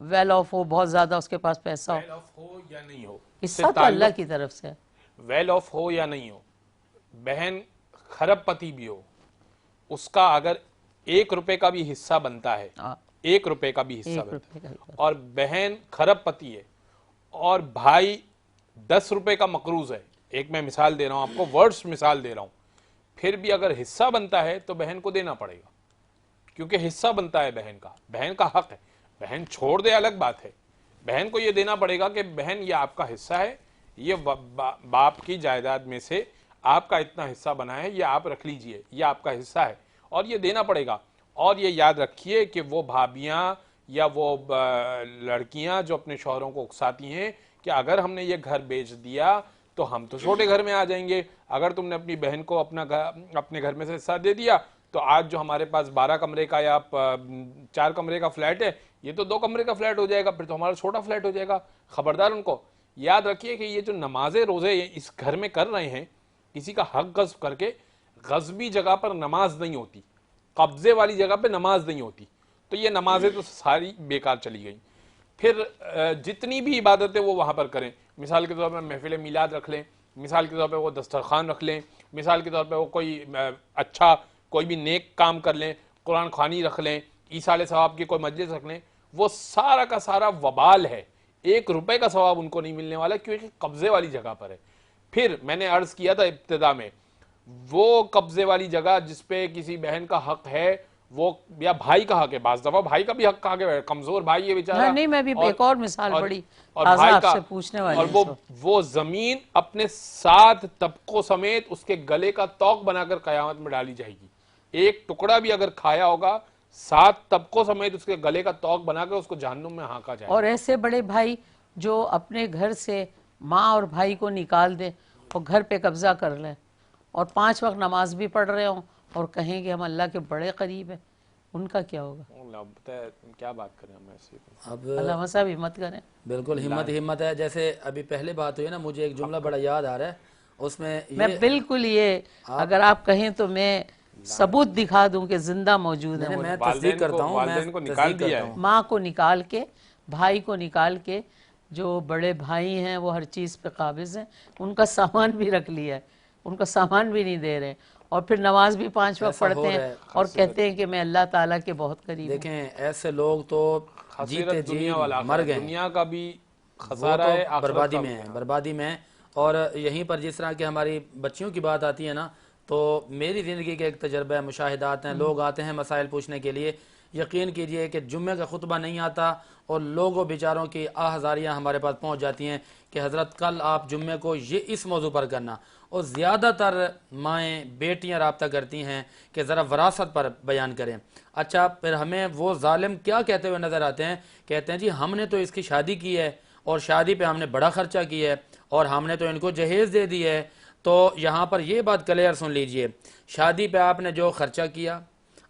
ویل آف ہو، بہت زیادہ اس کے پاس پیسہ ہو، ویل آف ہو یا نہیں ہو، حصہ تو اللہ کی طرف سے ہے. ویل آف ہو یا نہیں ہو، بہن خرب پتی بھی ہو، اس کا اگر 1 روپے کا بھی حصہ بنتا ہے، 1 روپے کا بھی حصہ بنتا ہے، اور بہن خرب پتی ہے اور بھائی 10 روپے کا مقروض ہے، ایک میں مثال دے رہا ہوں آپ کو، ورڈز مثال دے رہا ہوں، پھر بھی اگر حصہ بنتا ہے تو بہن کو دینا پڑے گا، کیونکہ حصہ بنتا ہے بہن کا حق ہے. بہن چھوڑ دے الگ بات ہے، بہن کو یہ دینا پڑے گا کہ بہن یہ آپ کا حصہ ہے، یہ باپ کی جائیداد میں سے آپ کا اتنا حصہ بنا ہے، یہ آپ رکھ لیجئے، یہ آپ کا حصہ ہے، اور یہ دینا پڑے گا. اور یہ یاد رکھیے کہ وہ بھابیاں یا وہ لڑکیاں جو اپنے شوہروں کو اکساتی ہیں کہ اگر ہم نے یہ گھر بیچ دیا تو ہم تو چھوٹے گھر میں آ جائیں گے، اگر تم نے اپنی بہن کو اپنے گھر میں سے حصہ دے دیا تو آج جو ہمارے پاس 12 کمرے کا یا 4 کمرے کا فلیٹ ہے، یہ تو 2 کمرے کا فلیٹ ہو جائے گا، پھر تو ہمارا چھوٹا فلیٹ ہو جائے گا. خبردار ان کو یاد رکھیے کہ یہ جو نمازیں روزے اس گھر میں کر رہے ہیں، کسی کا حق غصب کر کے، غصبی جگہ پر نماز نہیں ہوتی، قبضے والی جگہ پہ نماز نہیں ہوتی، تو یہ نمازیں تو ساری بیکار چلی گئیں. پھر جتنی بھی عبادتیں وہ وہاں پر کریں، مثال کے طور پر محفل میلاد رکھ لیں، مثال کے طور پہ وہ دسترخوان رکھ لیں، مثال کے طور پہ وہ کوئی اچھا کوئی بھی نیک کام کر لیں، قرآن خوانی رکھ لیں، ایصال ثواب کی کوئی مجلس رکھ لیں، وہ سارا کا سارا وبال ہے، 1 روپے کا ثواب ان کو نہیں ملنے والا، کیونکہ قبضے والی جگہ پر ہے. پھر میں نے عرض کیا تھا ابتدا میں، وہ قبضے والی جگہ جس پہ کسی بہن کا حق ہے، وہ یا بھائی کا حق ہے، بعض دفعہ بھائی کا بھی حق کہا گیا ہے، کمزور بھائی ہے بیچارہ. نہیں میں بھی ایک اور مثال بڑی اور تازہ بھائی آپ کا سے پوچھنے والی اور ہوں. وہ زمین اپنے 7 طبقوں سمیت اس کے گلے کا توق بنا کر قیامت میں ڈالی جائے گی. ایک ٹکڑا بھی اگر کھایا ہوگا 7 طبقوں سمیت اس کے گلے کا توق بنا کر اس کو جہنم میں ہانکا جائے گا. اور ایسے بڑے بھائی جو اپنے گھر سے ماں اور بھائی کو نکال دیں اور گھر پہ قبضہ کر لیں اور 5 وقت نماز بھی پڑھ رہے ہوں اور کہیں کہ ہم اللہ کے بڑے قریب ہیں، ان کا کیا ہوگا؟ کیا بات کریں ہم ایسے. اب علامہ صاحب ہمت کریں. بالکل ہمت ہے. جیسے ابھی پہلے بات ہوئی نا، مجھے ایک جملہ بڑا یاد آ رہا ہے، اس میں میں بالکل یہ اگر آپ کہیں تو میں ثبوت دکھا دوں کہ زندہ موجود ہیں. میں تصدیق کرتا ہوں، والدین کو نکال دیا ہے، ماں کو نکال کے، بھائی کو نکال کے، جو بڑے بھائی ہیں وہ ہر چیز پہ قابض ہیں، ان کا سامان بھی رکھ لیا ہے، ان کا سامان بھی نہیں دے رہے، اور پھر نماز بھی 5 وقت پڑھتے ہیں اور کہتے ہیں کہ میں اللہ تعالیٰ کے بہت قریب ہوں. دیکھیں ایسے لوگ تو خسیرت دنیا والا مر گئے، دنیا کا بھی وہ خسارہ ہے، تو آخرت بربادی کا میں بھی ہے، بربادی میں ہے۔ اور یہیں پر جس طرح کہ ہماری بچیوں کی بات آتی ہے نا، تو میری زندگی کا ایک تجربہ ہے، مشاہدات ہیں، لوگ آتے ہیں مسائل پوچھنے کے لیے، یقین کیجئے کہ جمعہ کا خطبہ نہیں آتا اور لوگوں بیچاروں کی ہزاریاں ہمارے پاس پہنچ جاتی ہیں کہ حضرت کل آپ جمعے کو یہ اس موضوع پر کرنا، اور زیادہ تر مائیں بیٹیاں رابطہ کرتی ہیں کہ ذرا وراثت پر بیان کریں۔ اچھا، پھر ہمیں وہ ظالم کیا کہتے ہوئے نظر آتے ہیں؟ کہتے ہیں جی ہم نے تو اس کی شادی کی ہے اور شادی پہ ہم نے بڑا خرچہ کیا ہے اور ہم نے تو ان کو جہیز دے دی ہے۔ تو یہاں پر یہ بات کلیئر سن لیجئے، شادی پہ آپ نے جو خرچہ کیا،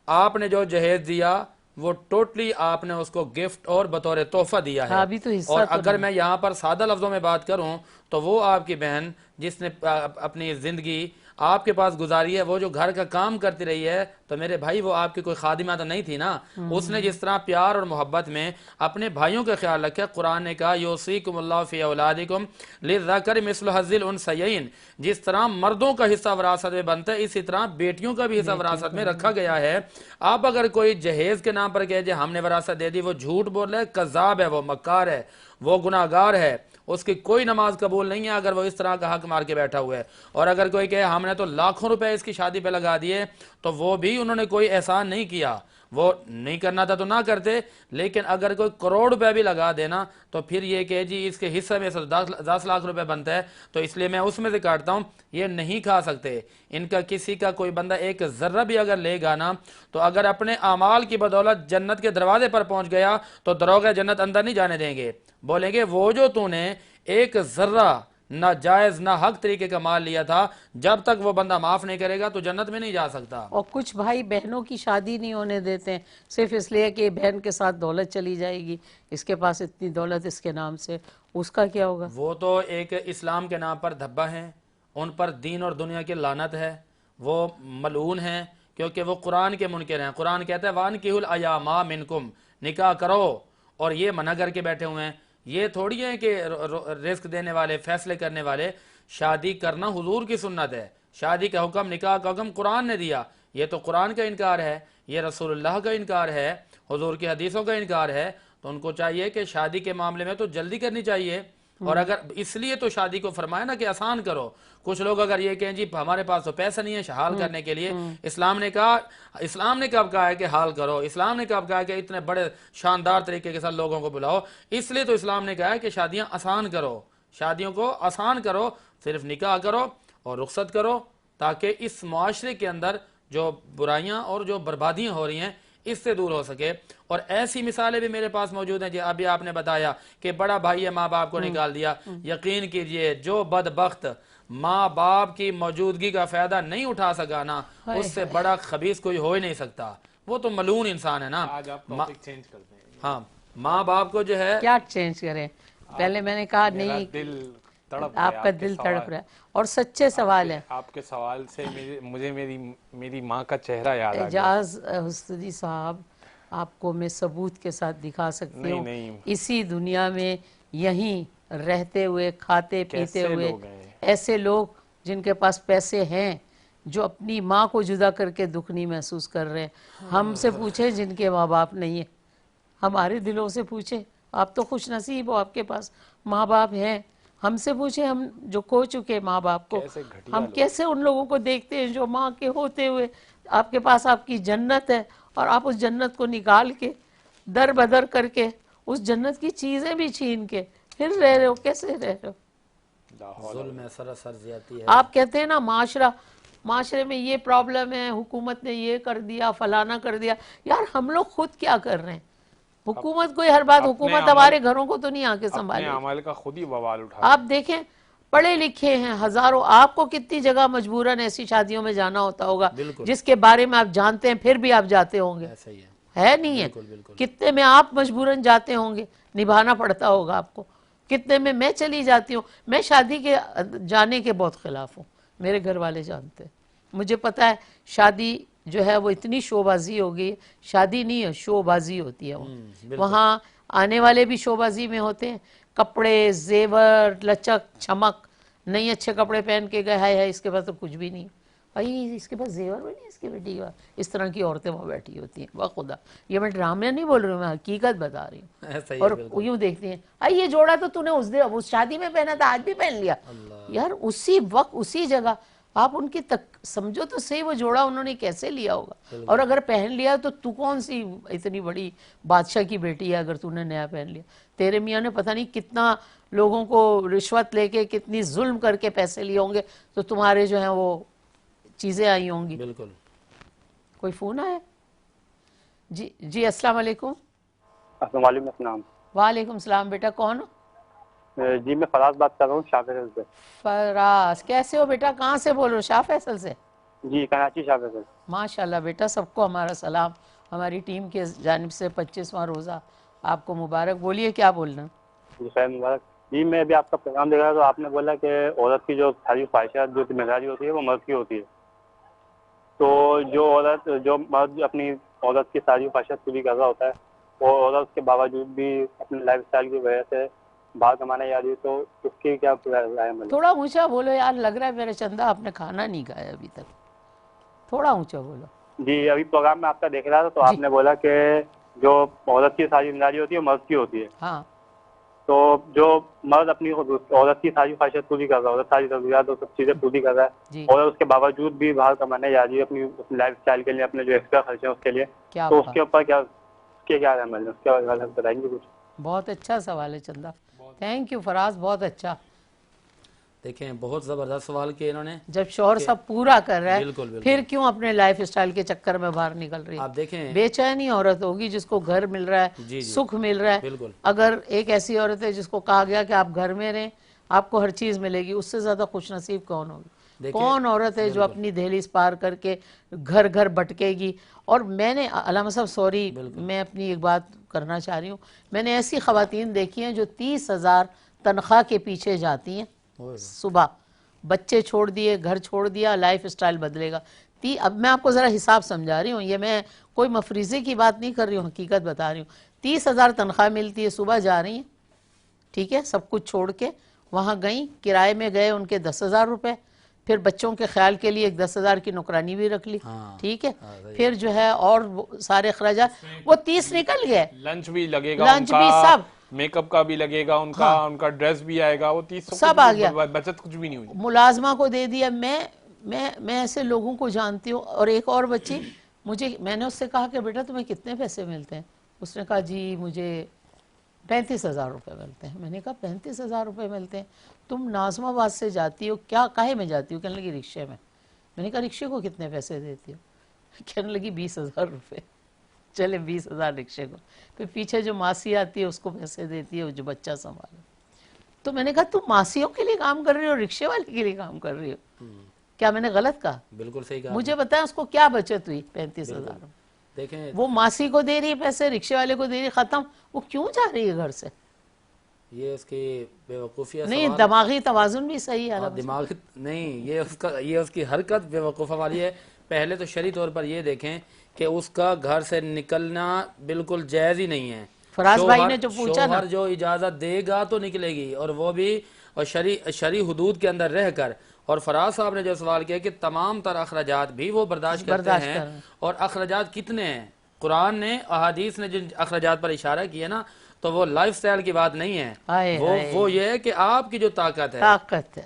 آپ نے جو جہیز دیا، وہ ٹوٹلی آپ نے اس کو گفٹ اور بطور تحفہ دیا ہے۔ ابھی تو حصہ اور تو اگر میں یہاں پر سادہ لفظوں میں بات کروں تو وہ آپ کی بہن جس نے اپنی زندگی آپ کے پاس گزاری ہے، وہ جو گھر کا کام کرتی رہی ہے، تو میرے بھائی وہ آپ کی کوئی خادمہ تو نہیں تھی نا۔ اس نے جس طرح پیار اور محبت میں اپنے بھائیوں کا خیال رکھا، قرآن نے کہا یوصیکم اللہ فی اولادکم للذکر مثل حظ الانثیین، جس طرح مردوں کا حصہ وراثت میں بنتا ہے اسی طرح بیٹیوں کا بھی حصہ وراثت میں رکھا گیا ہے۔ آپ اگر کوئی جہیز کے نام پر کہے جی ہم نے وراثت دے دی، وہ جھوٹ بول رہا ہے، کذاب ہے، وہ مکار ہے، وہ گناہگار ہے، اس کی کوئی نماز قبول نہیں ہے اگر وہ اس طرح کا حق مار کے بیٹھا ہوا ہے۔ اور اگر کوئی کہے ہم نے تو لاکھوں روپے اس کی شادی پہ لگا دیے، تو وہ بھی انہوں نے کوئی احسان نہیں کیا، وہ نہیں کرنا تھا تو نہ کرتے، لیکن اگر کوئی کروڑ روپے بھی لگا دینا تو پھر یہ کہ جی اس کے حصے میں سے 10 لاکھ روپے بنتا ہے تو اس لیے میں اس میں سے کاٹتا ہوں، یہ نہیں کھا سکتے۔ ان کا کسی کا کوئی بندہ ایک ذرہ بھی اگر لے گا نا، تو اگر اپنے اعمال کی بدولت جنت کے دروازے پر پہنچ گیا تو دروغ جنت اندر نہیں جانے دیں گے، بولیں گے وہ جو تو نے ایک ذرہ نہ جائز نہ حق طریقے کا مال لیا تھا، جب تک وہ بندہ معاف نہیں کرے گا تو جنت میں نہیں جا سکتا۔ اور کچھ بھائی بہنوں کی شادی نہیں ہونے دیتے ہیں صرف اس لیے کہ بہن کے ساتھ دولت چلی جائے گی، اس کے پاس اتنی دولت اس کے نام سے، اس کا کیا ہوگا؟ وہ تو ایک اسلام کے نام پر دھبا ہیں، ان پر دین اور دنیا کی لعنت ہے، وہ ملعون ہیں کیونکہ وہ قرآن کے منکر ہیں۔ قرآن کہتا ہے وَأَنكِحُوا الْأَيَامَ مِنكُمْ، نکاح کرو، اور یہ منع کر کے بیٹھے ہوئے ہیں۔ یہ تھوڑی ہے کہ رزق دینے والے، فیصلے کرنے والے، شادی کرنا حضور کی سنت ہے، شادی کا حکم، نکاح کا حکم قرآن نے دیا، یہ تو قرآن کا انکار ہے، یہ رسول اللہ کا انکار ہے، حضور کی حدیثوں کا انکار ہے۔ تو ان کو چاہیے کہ شادی کے معاملے میں تو جلدی کرنی چاہیے، اور اگر اس لیے تو شادی کو فرمایا نا کہ آسان کرو۔ کچھ لوگ اگر یہ کہیں جی ہمارے پاس تو پیسہ نہیں ہے حال کرنے کے لیے، اسلام نے کب کہا ہے کہ حال کرو؟ اسلام نے کب کہا ہے کہ اتنے بڑے شاندار طریقے کے ساتھ لوگوں کو بلاؤ؟ اس لیے تو اسلام نے کہا ہے کہ شادیاں آسان کرو، شادیوں کو آسان کرو، صرف نکاح کرو اور رخصت کرو، تاکہ اس معاشرے کے اندر جو برائیاں اور جو بربادیاں ہو رہی ہیں اس سے دور ہو سکے۔ اور ایسی مثالیں بھی میرے پاس موجود ہیں، جی ابھی آپ نے بتایا کہ بڑا بھائی ہے ماں باپ کو نکال دیا، یقین کیجئے جو بدبخت ماں باپ کی موجودگی کا فائدہ نہیں اٹھا سکا نا، اس سے بڑا خبیث کوئی ہو ہی نہیں سکتا، وہ تو ملعون انسان ہے نا۔ آج آپ ٹاپک چینج کرتے ہیں۔ ہاں، ماں باپ کو جو ہے کیا چینج کریں؟ پہلے میں نے کہا نہیں، دل تڑپ آپ کا دل تڑپ رہا ہے، اور سچے سوال ہے۔ آپ کے سوال سے مجھے میری ماں کا چہرہ یاد آ گیا۔ اعجاز حسدی صاحب، آپ کو میں ثبوت کے ساتھ دکھا سکتی ہوں، اسی دنیا میں یہیں رہتے ہوئے کھاتے پیتے ہوئے ایسے لوگ جن کے پاس پیسے ہیں جو اپنی ماں کو جدا کر کے دکھ نہیں محسوس کر رہے ہیں۔ ہم سے پوچھیں جن کے ماں باپ نہیں ہیں، ہمارے دلوں سے پوچھیں، آپ تو خوش نصیب ہو آپ کے پاس ماں باپ ہیں۔ ہم سے پوچھیں ہم جو کھو چکے ماں باپ کو، ہم کیسے ان لوگوں کو دیکھتے ہیں جو ماں کے ہوتے ہوئے آپ کے پاس آپ کی جنت ہے، اور آپ اس جنت کو نکال کے در بدر کر کے اس جنت کی چیزیں بھی چھین کے پھر رہ رہے ہو، کیسے رہ رہے ہو؟ ظلم ہے، سراسر زیادتی ہے۔ آپ کہتے ہیں نا معاشرے میں یہ پرابلم ہے، حکومت نے یہ کر دیا، فلانا کر دیا، یار ہم لوگ خود کیا کر رہے ہیں؟ حکومت کوئی ہر بات، حکومت ہمارے گھروں کو تو نہیں آ کے سنبھالے، اپنے عمل کا خود ہی بوال اٹھا۔ آپ دیکھیں پڑھے لکھے ہیں ہزاروں، آپ کو کتنی جگہ مجبوراً ایسی شادیوں میں جانا ہوتا ہوگا جس کے بارے میں آپ جانتے ہیں پھر بھی آپ جاتے ہوں گے، ہے نہیں ہے؟ کتنے میں آپ مجبوراً جاتے ہوں گے، نبھانا پڑتا ہوگا آپ کو، کتنے میں چلی جاتی ہوں۔ میں شادی کے جانے کے بہت خلاف ہوں، میرے گھر والے جانتے ہیں، مجھے پتہ ہے شادی جو ہے وہ اتنی شو بازی ہوگی، شادی نہیں ہے شو بازی ہوتی ہے، وہاں آنے والے بھی شو بازی میں ہوتے ہیں، کپڑے زیور لچک چھمک، نہیں اچھے کپڑے پہن کے گئے ہے اس کے پاس تو کچھ بھی نہیں، بھائی اس کے پاس زیور بھی نہیں اس کی بیٹی کا. اس طرح کی عورتیں وہاں بیٹھی ہوتی ہیں. بخدا یہ میں ڈرامے نہیں بول رہی ہوں, میں حقیقت بتا رہی ہوں. اور یوں دیکھتی ہیں یہ جوڑا تو نے اس شادی میں پہنا تھا, آج بھی پہن لیا. یار اسی وقت اسی جگہ آپ ان کی سمجھو تو صحیح وہ جوڑا انہوں نے کیسے لیا ہوگا. اور اگر پہن لیا تو کون سی اتنی بڑی بادشاہ کی بیٹی ہے اگر نے نیا پہن لیا. تیرے میاں نے پتہ نہیں کتنا لوگوں کو رشوت لے کے کتنی ظلم کر کے پیسے لیے ہوں گے تو تمہارے جو ہیں وہ چیزیں آئی ہوں گی. بالکل. کوئی فون آیا؟ جی السلام علیکم. وعلیکم السلام. وعلیکم السلام. بیٹا کون ہو؟ جی میں فراز بات کر رہا ہوں شاہ فیصل سے. فراز کیسے ہو بیٹا, کہاں سے بول رہے ہو؟ شاہ فیصل سے. جی کراچی شاہ فیصل. ماشاءاللہ بیٹا, سب کو ہمارا سلام, ہماری ٹیم کے جانب سے 25واں روزہ آپ کو مبارک. بولیے کیا بولنا. جی خیر مبارک. جی میں ابھی آپ کا پیغام دیکھ رہا تھا تو آپ نے بولا کہ عورت کی جو ساری خواہشات جو ذمہ داری ہوتی ہے وہ مرد کی ہوتی ہے. تو جو مرد اپنی عورت کی ساری خواہشات پوری کر رہا ہوتا ہے اور عورت کے باوجود بھی اپنے لائف اسٹائل کی وجہ سے باہر کمانے جا رہی ہے تو اس کی کیا رائے ہے؟ تھوڑا اونچا بولو یار, لگ رہا ہے میرے چندہ آپ نے کھانا نہیں کھایا ابھی تک. تھوڑا اونچا بولو. جی ابھی پروگرام میں آپ کا دیکھ رہا تھا تو آپ نے بولا کہ جو عورت کی ساری ذمہ داری ہوتی ہے وہ مرد کی ہوتی ہے. ہاں. تو جو مرد اپنی عورت کی ساری خواہشات پوری کر رہا ہے, عورت ساری ضروریات اور سب چیزیں پوری کر رہا ہے اور اس کے باوجود بھی باہر کمانے جا رہی ہے اپنی لائف اسٹائل کے لیے, اپنے جو ایکسٹرا خرچے ہیں اس کے لیے, تو اس کے اوپر کیا عمل ہے, اس کے بارے میں بتائیں گے کچھ؟ بہت اچھا سوال ہے چندہ, تھینک یو فراز, بہت اچھا. دیکھیں بہت زبردست سوال کیا انہوں نے. جب شوہر سب پورا کر رہا ہے بالکل پھر کیوں اپنے لائف اسٹائل کے چکر میں باہر نکل رہی ہے؟ آپ دیکھیں بے چینی عورت ہوگی جس کو گھر مل رہا ہے, سکھ مل رہا ہے. بالکل. اگر ایک ایسی عورت ہے جس کو کہا گیا کہ آپ گھر میں رہیں, آپ کو ہر چیز ملے گی, اس سے زیادہ خوش نصیب کون ہوگی؟ کون عورت ہے جو اپنی دہلیز پار کر کے گھر گھر بھٹکے گی؟ اور میں نے علامہ صاحب سوری میں اپنی ایک بات کرنا چاہ رہی ہوں, میں نے ایسی خواتین دیکھی ہیں جو 30,000 تنخواہ کے پیچھے جاتی ہیں. صبح بچے چھوڑ دیے, گھر چھوڑ دیا, لائف اسٹائل بدلے گا. اب میں آپ کو ذرا حساب سمجھا رہی ہوں, یہ میں کوئی مفریضے کی بات نہیں کر رہی ہوں, حقیقت بتا رہی ہوں. 30,000 تنخواہ ملتی ہے, صبح جا رہی ہیں, ٹھیک ہے, سب کچھ چھوڑ کے وہاں گئیں, کرائے میں گئے, ان کے 10,000 روپے, پھر بچوں کے خیال کے لیے ایک 10,000 کی نوکرانی بھی رکھ لی, ٹھیک ہے, پھر جو ہے اور سارے اخراجات, وہ 30 نکل گئے. لنچ بھی لگے گا, لنچ بھی, سب میک اپ کا بھی لگے گا, ان کا ڈریس بھی آئے گا, وہ 30 سب آ گیا, بچت کچھ بھی نہیں ہوئی. ملازمہ کو دے دیا. میں ایسے لوگوں کو جانتی ہوں. اور ایک اور بچی میں نے اس سے کہا کہ بیٹا تمہیں کتنے پیسے ملتے ہیں؟ اس نے کہا جی مجھے 35,000 روپے ملتے ہیں. میں نے کہا 35,000 روپے ملتے ہیں, تم ناظم آباد سے جاتی ہو, کیا کاہے میں جاتی ہو؟ کہنے لگی رکشے میں. میں نے کہا رکشے کو کتنے پیسے دیتی ہو؟ کہنے لگی 20,000 روپے. چلے 20,000 رکشے کو, پھر پیچھے جو ماسی آتی ہے اس کو پیسے دیتی ہے جو بچہ سنبھالے. تو میں نے کہا تم ماسیوں کے لیے کام کر رہی ہو, رکشے والے کے لیے کام کر رہی ہو, کیا میں نے غلط کہا؟ بالکل صحیح کہا. مجھے بتائیں اس کو کیا بچت ہوئی؟ 35,000. دیکھیں وہ ماسی کو دے رہی ہے پیسے, رکشے والے کو دے رہی ہے, ختم. وہ کیوں جا رہی ہے گھر سے؟ یہ اس کی بے وقوفی ہے. نہیں, دماغی توازن بھی صحیح ہے. دماغ نہیں, یہ اس کی حرکت بے وقوفہ والی ہے. پہلے تو شرعی طور پر یہ دیکھیں کہ اس کا گھر سے نکلنا بالکل جائز ہی نہیں ہے. فراز بھائی نے جو پوچھا نا, شوہر جو اجازت دے گا تو نکلے گی, اور وہ بھی شرعی حدود کے اندر رہ کر. اور فراز صاحب نے جو سوال کیا کہ تمام تر اخراجات بھی وہ برداشت کرتے ہیں, اور اخراجات کتنے ہیں؟ قرآن نے, احادیث نے جن اخراجات پر اشارہ کیا نا, تو وہ لائف سٹائل کی بات نہیں ہے. وہ یہ ہے کہ آپ کی جو طاقت ہے,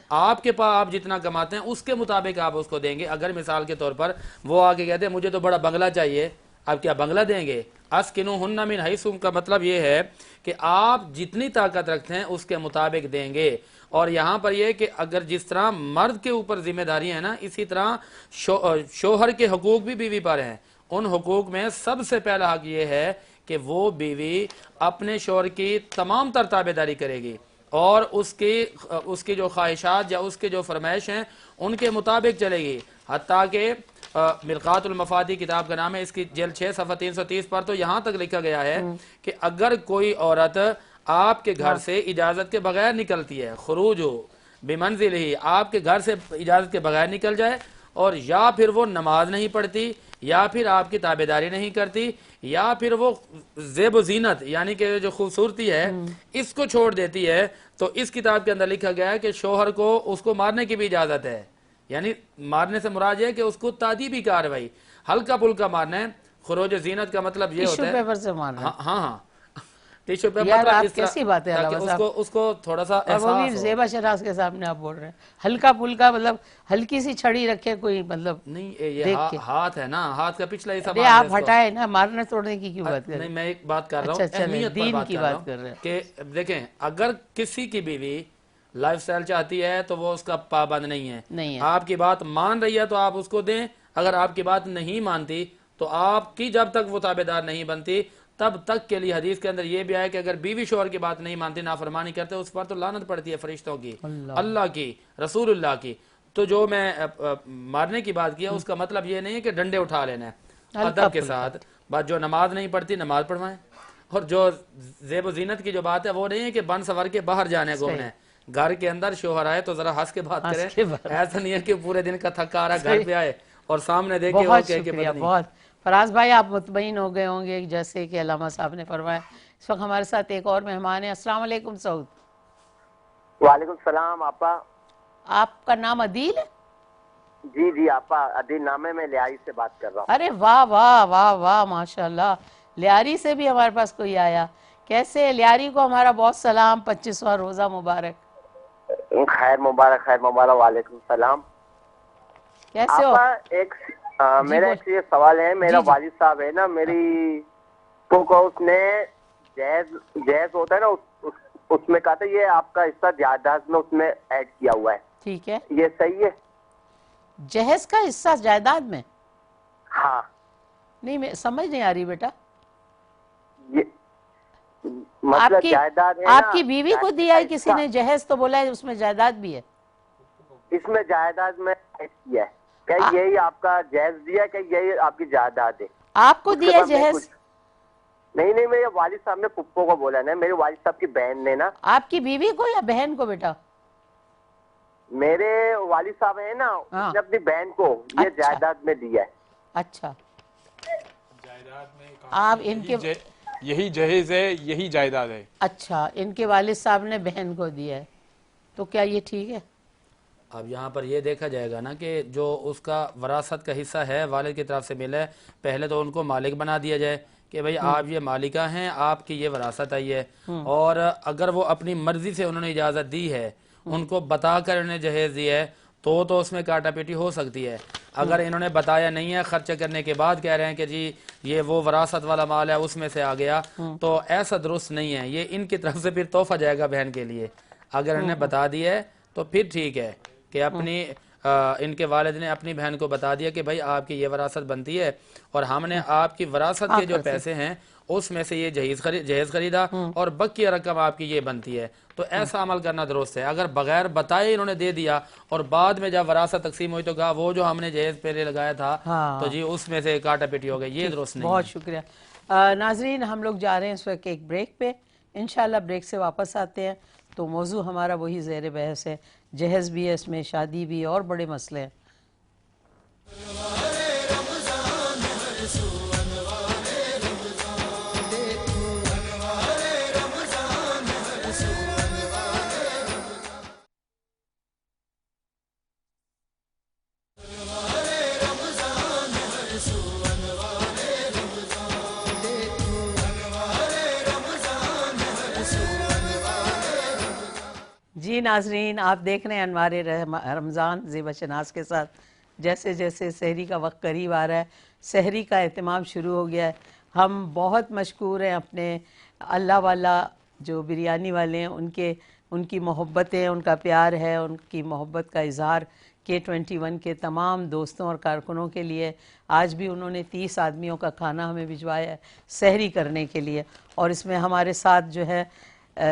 آپ کے پاس آپ جتنا کماتے ہیں اس کے مطابق آپ اس کو دیں گے. اگر مثال کے طور پر وہ آگے کہتے ہیں مجھے تو بڑا بنگلہ چاہیے, آپ کیا بنگلہ دیں گے؟ اسکنوہن من حیث کا مطلب یہ ہے کہ آپ جتنی طاقت رکھتے ہیں اس کے مطابق دیں گے. اور یہاں پر یہ کہ اگر جس طرح مرد کے اوپر ذمہ داری ہے نا, اسی طرح شوہر کے حقوق بھی بیوی پر ہیں. ان حقوق میں سب سے پہلا حق یہ ہے کہ وہ بیوی اپنے شوہر کی تمام تر تابعداری کرے گی, اور اس کی جو خواہشات یا اس کے جو فرمائش ہیں ان کے مطابق چلے گی. حتیٰ کہ ملقات المفادی کتاب کا نام ہے, اس کی جلد 6 صفحہ 330 پر تو یہاں تک لکھا گیا ہے کہ اگر کوئی عورت آپ کے گھر سے اجازت کے بغیر نکلتی ہے, خروج ہو بمنزل ہی, آپ کے گھر سے اجازت کے بغیر نکل جائے, اور یا پھر وہ نماز نہیں پڑھتی, یا پھر آپ کی تابعداری نہیں کرتی, یا پھر وہ زیب و زینت یعنی کہ جو خوبصورتی ہے اس کو چھوڑ دیتی ہے, تو اس کتاب کے اندر لکھا گیا ہے کہ شوہر کو اس کو مارنے کی بھی اجازت ہے. یعنی مارنے سے مراد یہ ہے کہ اس کو تعدیبی کاروائی، ہلکا پھلکا مارنا ہے. خروج زینت کا مطلب یہ ہوتا ہے پیپر سے مارنا. ہاں ٹیشو پیپر یار مطلب آپ اس طرح کیسی بات ہے علامہ صاحب، اس کو تھوڑا سا اور وہ بھی احساس ہو. زیبا شناس کے سامنے آپ بول رہے ہیں ہلکا پھلکا، مطلب ہلکی سی چھڑی رکھے کوئی، مطلب نہیں یہ ہاتھ ہے نا، ہاتھ کا پچھلا حصہ ارے مار آپ دے اس کو. ہٹائے نا، مارنے توڑنے کی کیوں بات کر رہے نہیں ہیں؟ میں ایک بات کر رہا ہوں، اچھا چلیں، اہمیت پر دین بات کی کر رہا بات کر رہے ہوں ہیں. کہ دیکھیں اگر کسی کی بیوی لائف سٹائل چاہتی ہے تو وہ اس کا پابند نہیں ہے. آپ کی بات مان رہی ہے تو آپ اس کو دیں، اگر آپ کی بات نہیں مانتی تو آپ کی جب تک وہ تابعدار نہیں بنتی تب تک کے لیے حدیث کے اندر یہ بھی آیا کہ اگر بیوی شوہر کی بات نہیں مانتی، نافرمانی کرتے، اس پر تو لعنت پڑتی ہے فرشتوں کی، اللہ کی، رسول اللہ کی. تو جو میں مارنے کی بات کیا اس کا مطلب یہ نہیں ہے کہ ڈنڈے اٹھا لینا ہے، ادب کے ساتھ. بات جو نماز نہیں پڑھتی نماز پڑھوائیں، اور جو زیب و زینت کی جو بات ہے وہ نہیں ہے کہ بن سور کے باہر جانے گھومنے ہیں. گھر کے اندر شوہر آئے تو ذرا ہنس کے بات کرے، ایسا نہیں ہے کہ پورے دن کا تھکا رہا گھر پہ آئے اور سامنے دیکھے وہ بہت کہے کہ شکریہ. بہت فراز بھائی آپ مطمئن ہو گئے ہوں گے جیسے کہ علامہ صاحب نے فرمایا. اس وقت ہمارے ساتھ ایک اور مہمان ہے. السلام علیکم سعود. وعلیکم السلام آپا. آپ کا نام عدیل ہے؟ جی آپا عدیل نام ہے، میں لیاری سے بات کر رہا ہوں. ارے واہ واہ واہ واہ ماشاءاللہ، لیاری سے بھی ہمارے پاس کوئی آیا. کیسے؟ لیاری کو ہمارا بہت سلام، 25واں روزہ مبارک. خیر مبارک، خیر مبارک. وعلیکم السلام. کیسے ہو؟ آپا میرا ایک یہ سوال ہے. میرا والد صاحب ہے نا، میری کو اس نے جہیز ہوتا ہے نا اس میں کہا تھا یہ آپ کا حصہ جائیداد میں اس میں ایڈ کیا ہوا ہے. ٹھیک ہے، یہ صحیح ہے؟ جہیز کا حصہ جائیداد میں؟ ہاں. نہیں میں سمجھ نہیں آ رہی بیٹا. یہ مطلب جائیداد ہے نا، آپ کی بیوی کو دیا ہے کسی نے جہیز، تو بولا ہے اس میں جائیداد بھی ہے. اس میں جائیداد میں ایڈ کیا ہے. کہ یہی آپ کا جہیز دیا ہے کہ یہی آپ کی جائیداد ہے؟ آپ کو دیا جہیز؟ نہیں میرے والد صاحب نے پپو کو بولا نا، میرے والد صاحب کی بہن نے نا. آپ کی بیوی کو یا بہن کو بیٹا؟ میرے والد صاحب ہیں نا، اس نے اپنی بہن کو یہ جائیداد میں دیا ہے. اچھا، آپ ان کے یہی جہیز ہے، یہی جائیداد ہے. اچھا، ان کے والد صاحب نے بہن کو دیا ہے، تو کیا یہ ٹھیک ہے؟ اب یہاں پر یہ دیکھا جائے گا نا کہ جو اس کا وراثت کا حصہ ہے والد کی طرف سے ملا ہے، پہلے تو ان کو مالک بنا دیا جائے کہ بھئی آپ یہ مالکہ ہیں، آپ کی یہ وراثت آئی ہے. اور اگر وہ اپنی مرضی سے انہوں نے اجازت دی ہے، ان کو بتا کر انہیں جہیز دی ہے تو اس میں کاٹا پیٹی ہو سکتی ہے. اگر انہوں نے بتایا نہیں ہے، خرچہ کرنے کے بعد کہہ رہے ہیں کہ جی یہ وہ وراثت والا مال ہے اس میں سے آ گیا، تو ایسا درست نہیں ہے. یہ ان کی طرف سے پھر تحفہ جائے گا بہن کے لیے. اگر انہوں نے بتا دیا ہے تو پھر ٹھیک ہے کہ اپنی ان کے والد نے اپنی بہن کو بتا دیا کہ بھائی آپ کی یہ وراثت بنتی ہے اور ہم نے آپ کی وراثت کے جو پیسے ہیں اس میں سے یہ جہیز خریدا اور بقیہ رقم آپ کی یہ بنتی ہے. تو ایسا عمل کرنا درست ہے. اگر بغیر بتائے انہوں نے دے دیا اور بعد میں جب وراثت تقسیم ہوئی تو کہا وہ جو ہم نے جہیز پہلے لگایا تھا تو جی اس میں سے کاٹا پیٹی ہو گئی، یہ درست نہیں ہے. بہت شکریہ. ناظرین ہم لوگ جا رہے ہیں اس وقت ایک بریک پہ، انشاءاللہ بریک سے واپس آتے ہیں تو موضوع ہمارا وہی زیر بحث ہے، جہیز بھی ہے اس میں، شادی بھی اور بڑے مسئلے ہیں. جی ناظرین، آپ دیکھ رہے ہیں انوار رمضان زیبا شناس کے ساتھ. جیسے جیسے سحری کا وقت قریب آ رہا ہے، سحری کا اہتمام شروع ہو گیا ہے. ہم بہت مشکور ہیں اپنے اللہ والا جو بریانی والے ہیں، ان کی محبتیں، ان کا پیار ہے، ان کی محبت کا اظہار K21 کے تمام دوستوں اور کارکنوں کے لیے. آج بھی انہوں نے 30 آدمیوں کا کھانا ہمیں بھجوایا ہے سحری کرنے کے لیے. اور اس میں ہمارے ساتھ جو ہے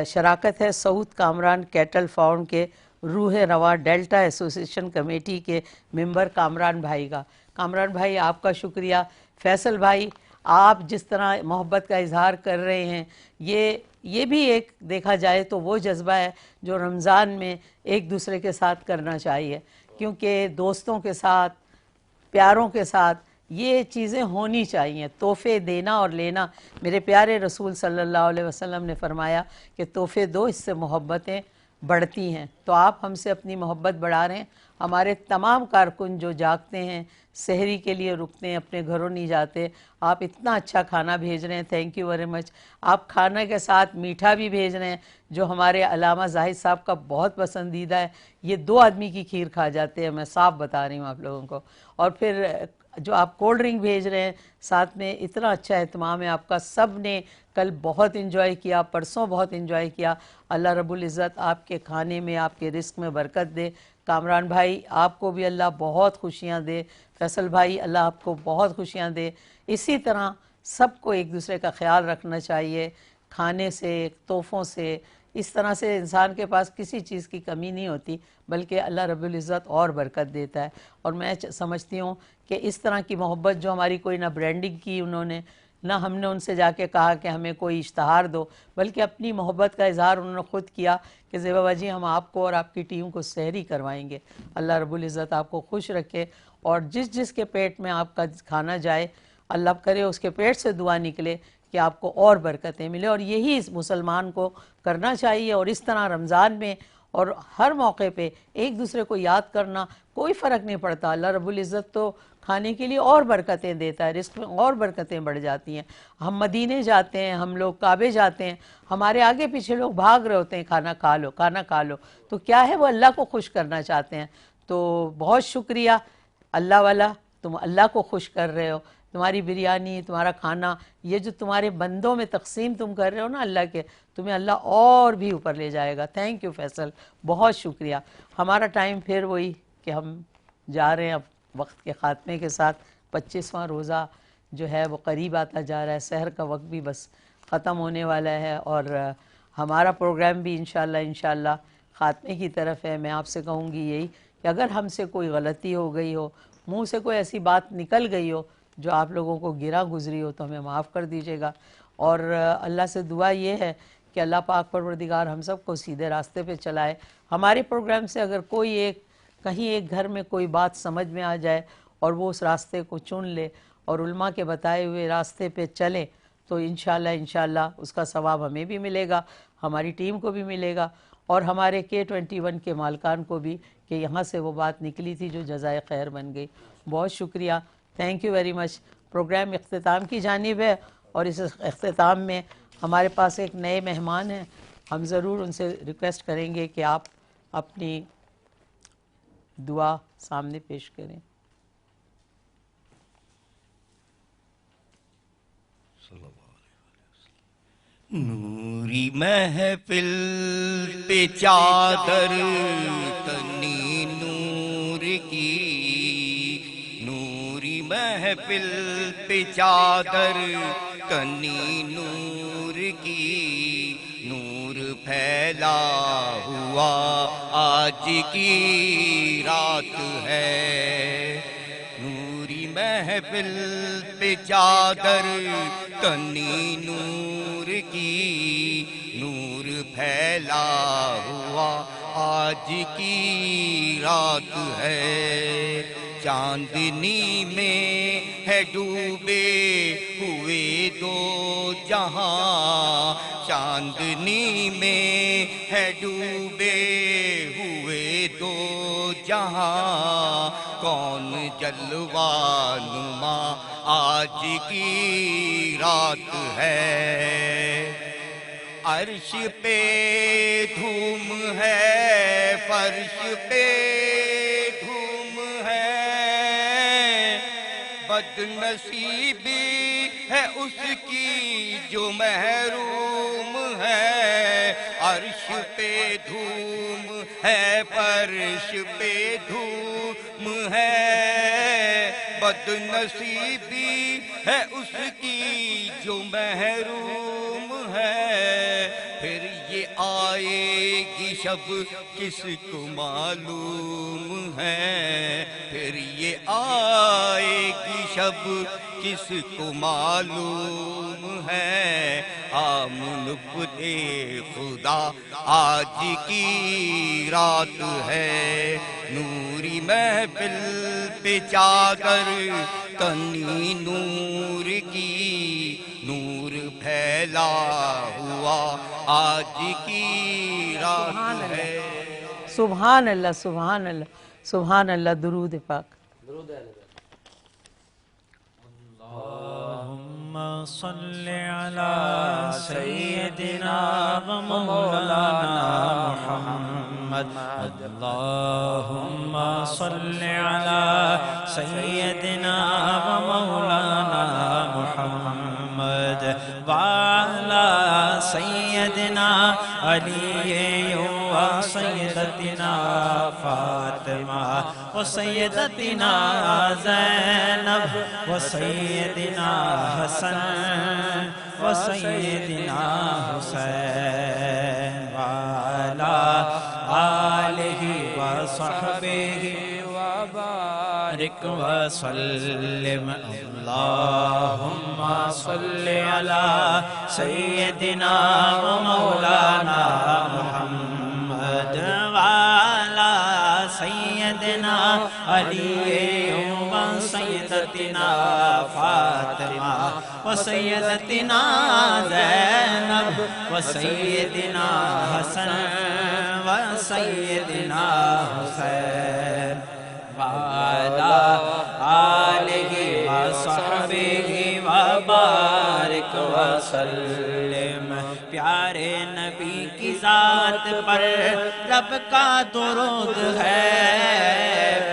شراکت ہے سعود کامران کیٹل فارم کے روح رواں ڈیلٹا ایسوسیشن کمیٹی کے ممبر کامران بھائی کا. کامران بھائی آپ کا شکریہ. فیصل بھائی آپ جس طرح محبت کا اظہار کر رہے ہیں، یہ بھی ایک دیکھا جائے تو وہ جذبہ ہے جو رمضان میں ایک دوسرے کے ساتھ کرنا چاہیے، کیونکہ دوستوں کے ساتھ، پیاروں کے ساتھ یہ چیزیں ہونی چاہیے. تحفے دینا اور لینا، میرے پیارے رسول صلی اللہ علیہ وسلم نے فرمایا کہ تحفے دو، اس سے محبتیں بڑھتی ہیں. تو آپ ہم سے اپنی محبت بڑھا رہے ہیں ہمارے تمام کارکن جو جاگتے ہیں سحری کے لیے رکتے ہیں اپنے گھروں نہیں جاتے, آپ اتنا اچھا کھانا بھیج رہے ہیں, تھینک یو ویری مچ. آپ کھانے کے ساتھ میٹھا بھی بھیج رہے ہیں جو ہمارے علامہ زاہد صاحب کا بہت پسندیدہ ہے. یہ 2 آدمی کی کھیر کھا جاتے ہیں, میں صاف بتا رہی ہوں آپ لوگوں کو. اور پھر جو آپ کولڈ ڈرنک بھیج رہے ہیں ساتھ میں, اتنا اچھا اہتمام ہے آپ کا. سب نے کل بہت انجوائے کیا, پرسوں بہت انجوائے کیا. اللہ رب العزت آپ کے کھانے میں, آپ کے رزق میں برکت دے. کامران بھائی آپ کو بھی اللہ بہت خوشیاں دے. فیصل بھائی اللہ آپ کو بہت خوشیاں دے. اسی طرح سب کو ایک دوسرے کا خیال رکھنا چاہیے, کھانے سے, تحفوں سے. اس طرح سے انسان کے پاس کسی چیز کی کمی نہیں ہوتی, بلکہ اللہ رب العزت اور برکت دیتا ہے. اور میں سمجھتی ہوں کہ اس طرح کی محبت جو ہماری کوئی نہ برانڈنگ کی انہوں نے, نہ ہم نے ان سے جا کے کہا کہ ہمیں کوئی اشتہار دو, بلکہ اپنی محبت کا اظہار انہوں نے خود کیا کہ زیبا باجی ہم آپ کو اور آپ کی ٹیم کو سحری کروائیں گے. اللہ رب العزت آپ کو خوش رکھے, اور جس جس کے پیٹ میں آپ کا کھانا جائے اللہ کرے اس کے پیٹ سے دعا نکلے کہ آپ کو اور برکتیں ملے. اور یہی اس مسلمان کو کرنا چاہیے. اور اس طرح رمضان میں اور ہر موقع پہ ایک دوسرے کو یاد کرنا, کوئی فرق نہیں پڑتا. اللہ رب العزت تو کھانے کے لیے اور برکتیں دیتا ہے, رزق میں اور برکتیں بڑھ جاتی ہیں. ہم مدینے جاتے ہیں, ہم لوگ کعبے جاتے ہیں, ہمارے آگے پیچھے لوگ بھاگ رہے ہوتے ہیں کھانا کھا لو کھانا کھا لو. تو کیا ہے, وہ اللہ کو خوش کرنا چاہتے ہیں. تو بہت شکریہ اللہ والا, تم اللہ کو خوش کر رہے ہو. تمہاری بریانی, تمہارا کھانا, یہ جو تمہارے بندوں میں تقسیم تم کر رہے ہو نا اللہ کے, تمہیں اللہ اور بھی اوپر لے جائے گا. تھینک یو فیصل, بہت شکریہ. ہمارا ٹائم پھر وہی کہ ہم جا رہے ہیں اب وقت کے خاتمے کے ساتھ. 25واں روزہ جو ہے وہ قریب آتا جا رہا ہے, سحر کا وقت بھی بس ختم ہونے والا ہے, اور ہمارا پروگرام بھی انشاءاللہ خاتمے کی طرف ہے. میں آپ سے کہوں گی یہی کہ اگر ہم سے کوئی غلطی ہو گئی ہو, منہ سے کوئی ایسی بات نکل گئی ہو جو آپ لوگوں کو گرا گزری ہو, تو ہمیں معاف کر دیجیے گا. اور اللہ سے دعا یہ ہے کہ اللہ پاک پروردگار ہم سب کو سیدھے راستے پہ چلائے. ہمارے پروگرام سے اگر کوئی کہیں ایک گھر میں کوئی بات سمجھ میں آ جائے اور وہ اس راستے کو چن لے اور علماء کے بتائے ہوئے راستے پہ چلے, تو انشاءاللہ اس کا ثواب ہمیں بھی ملے گا, ہماری ٹیم کو بھی ملے گا, اور ہمارے K21 کے مالکان کو بھی, کہ یہاں سے وہ بات نکلی تھی جو جزائے خیر بن گئی. بہت شکریہ, thank you very much. Program اختتام کی جانب ہے, اور اس اختتام میں ہمارے پاس ایک نئے مہمان ہیں. ہم ضرور ان سے ریکویسٹ کریں گے کہ آپ اپنی دعا سامنے پیش کریں. نوری محفل پہ چادر تنی نور کی, نوری محفل پہ چادر تنی نور کی, نور پھیلا ہوا آج کی رات ہے. نوری محفل پہ چادر تنی نور کی, نور پھیلا ہوا آج کی رات ہے. چاندنی میں ہے ڈوبے ہوئے 2 جہاں, چاندنی میں ہے ڈوبے ہوئے 2 جہاں, کون جلوہ نما آج کی رات ہے. عرش پہ دھوم ہے, فرش پہ دھوم ہے, بد نصیبی ہے اس کی جو محروم ہے. عرش پہ دھوم ہے, فرش پہ دھوم ہے, بد نصیبی ہے اس کی جو محروم ہے. پھر یہ آئے گی شب کس کو معلوم ہے, پھر یہ آئے گی شب کس کو معلوم ہے. نقد خدا آج کی رات ہے. نوری محفل پہ چادر تنی نور کی, نور پھیلا ہوا آج کی رات ہے. سبحان اللہ, سبحان اللہ, سبحان اللہ. درود پاک. اللهم صل على سيدنا ومولانا محمد. اللهم صل على سيدنا ومولانا محمد وعلى سيدنا علي وسيدتنا فاطمة وسيدتنا زينب وسيدنا حسن وسيدنا حسين وعلى آله وصحبه وبارك وسلم. اللهم صل على سيدنا ومولانا محمد وعلى سيدنا علي وسيدتنا فاطمة وسيدتنا زينب وسيدنا حسن وسيدنا حسين وعلى آله وصحبه وبارك وسلم. پیارے نبی کی ذات پر رب کا درود ہے.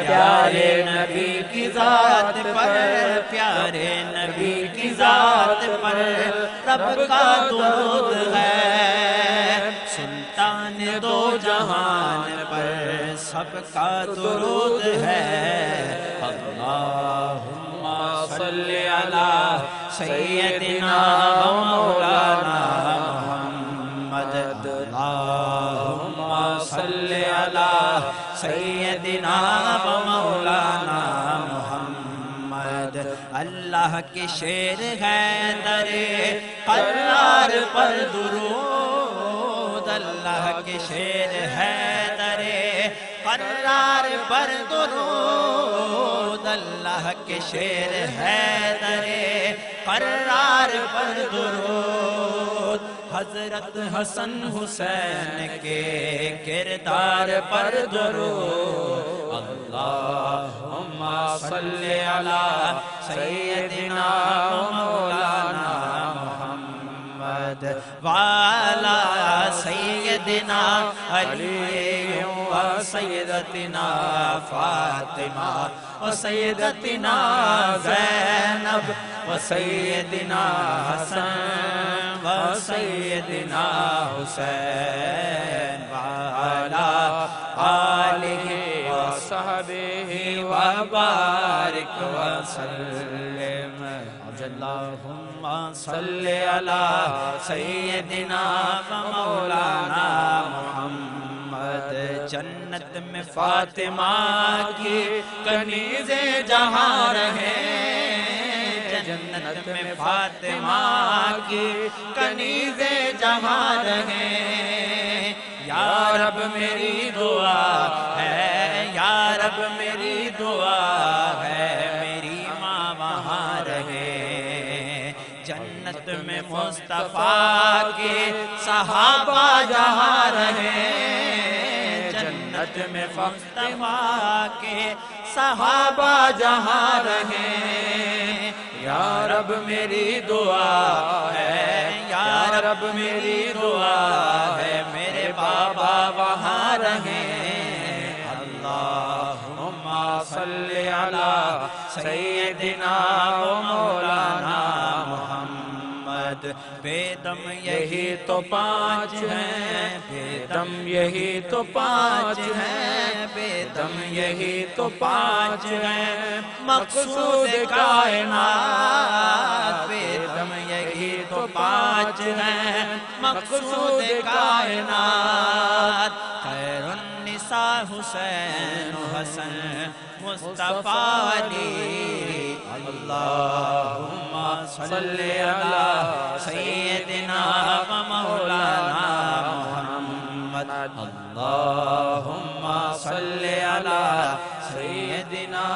پیارے نبی کی ذات پر پیارے نبی کی ذات پر رب کا درود ہے. سلطان دو جہان پر سب کا درود ہے. اللہم صل علی سیدنا مولانا محمد. اللہم صل علی سیدنا مولانا محمد. اللہ کے شیر ہے در قرار پر درود. اللہ کے شیر ہے در قرار پر درود. اللہ کے شیر ہے در قرار پر درود. حضرت حسن حسین کے کردار پر درود. اللہم صل علی سیدنا مولانا محمد وعلی سیدنا علی وسیدتنا فاطمہ وسیدتنا زینب وسیدنا حسن وسیدنا حسین وعلی آلہ وصحبہ وبارک وسلم. اللہم صل علی سیدنا مولانا محمد. جنت میں فاطمہ کی کنیزیں جہاں رہے. جنت میں فاطمہ کی کنیزیں جہاں رہے. یا رب میری دعا ہے یا رب میری دعا ہے میری ماں وہاں رہے. جنت میں مصطفیٰ کے صحابہ جہاں رہے. جنت میں مصطفیٰ کے صحابہ جہاں رہے. یا رب میری دعا ہے یا رب میری دعا ہے میرے بابا وہاں رہے. اللہم صل علی سیدنا مولانا محمد. بے دم یہی تو پانچ ہیں بے دم یہی تو پانچ ہیں بے دم یہی تو پانچ ہیں مقصود کائنات. بے دم یہی تو پانچ ہیں مقصود کائنات. خیر النساء حسین حسن مصطفیٰ علی. اللہم صل علی سیدنا مولانا محمد. اللہم صل علی سیدنا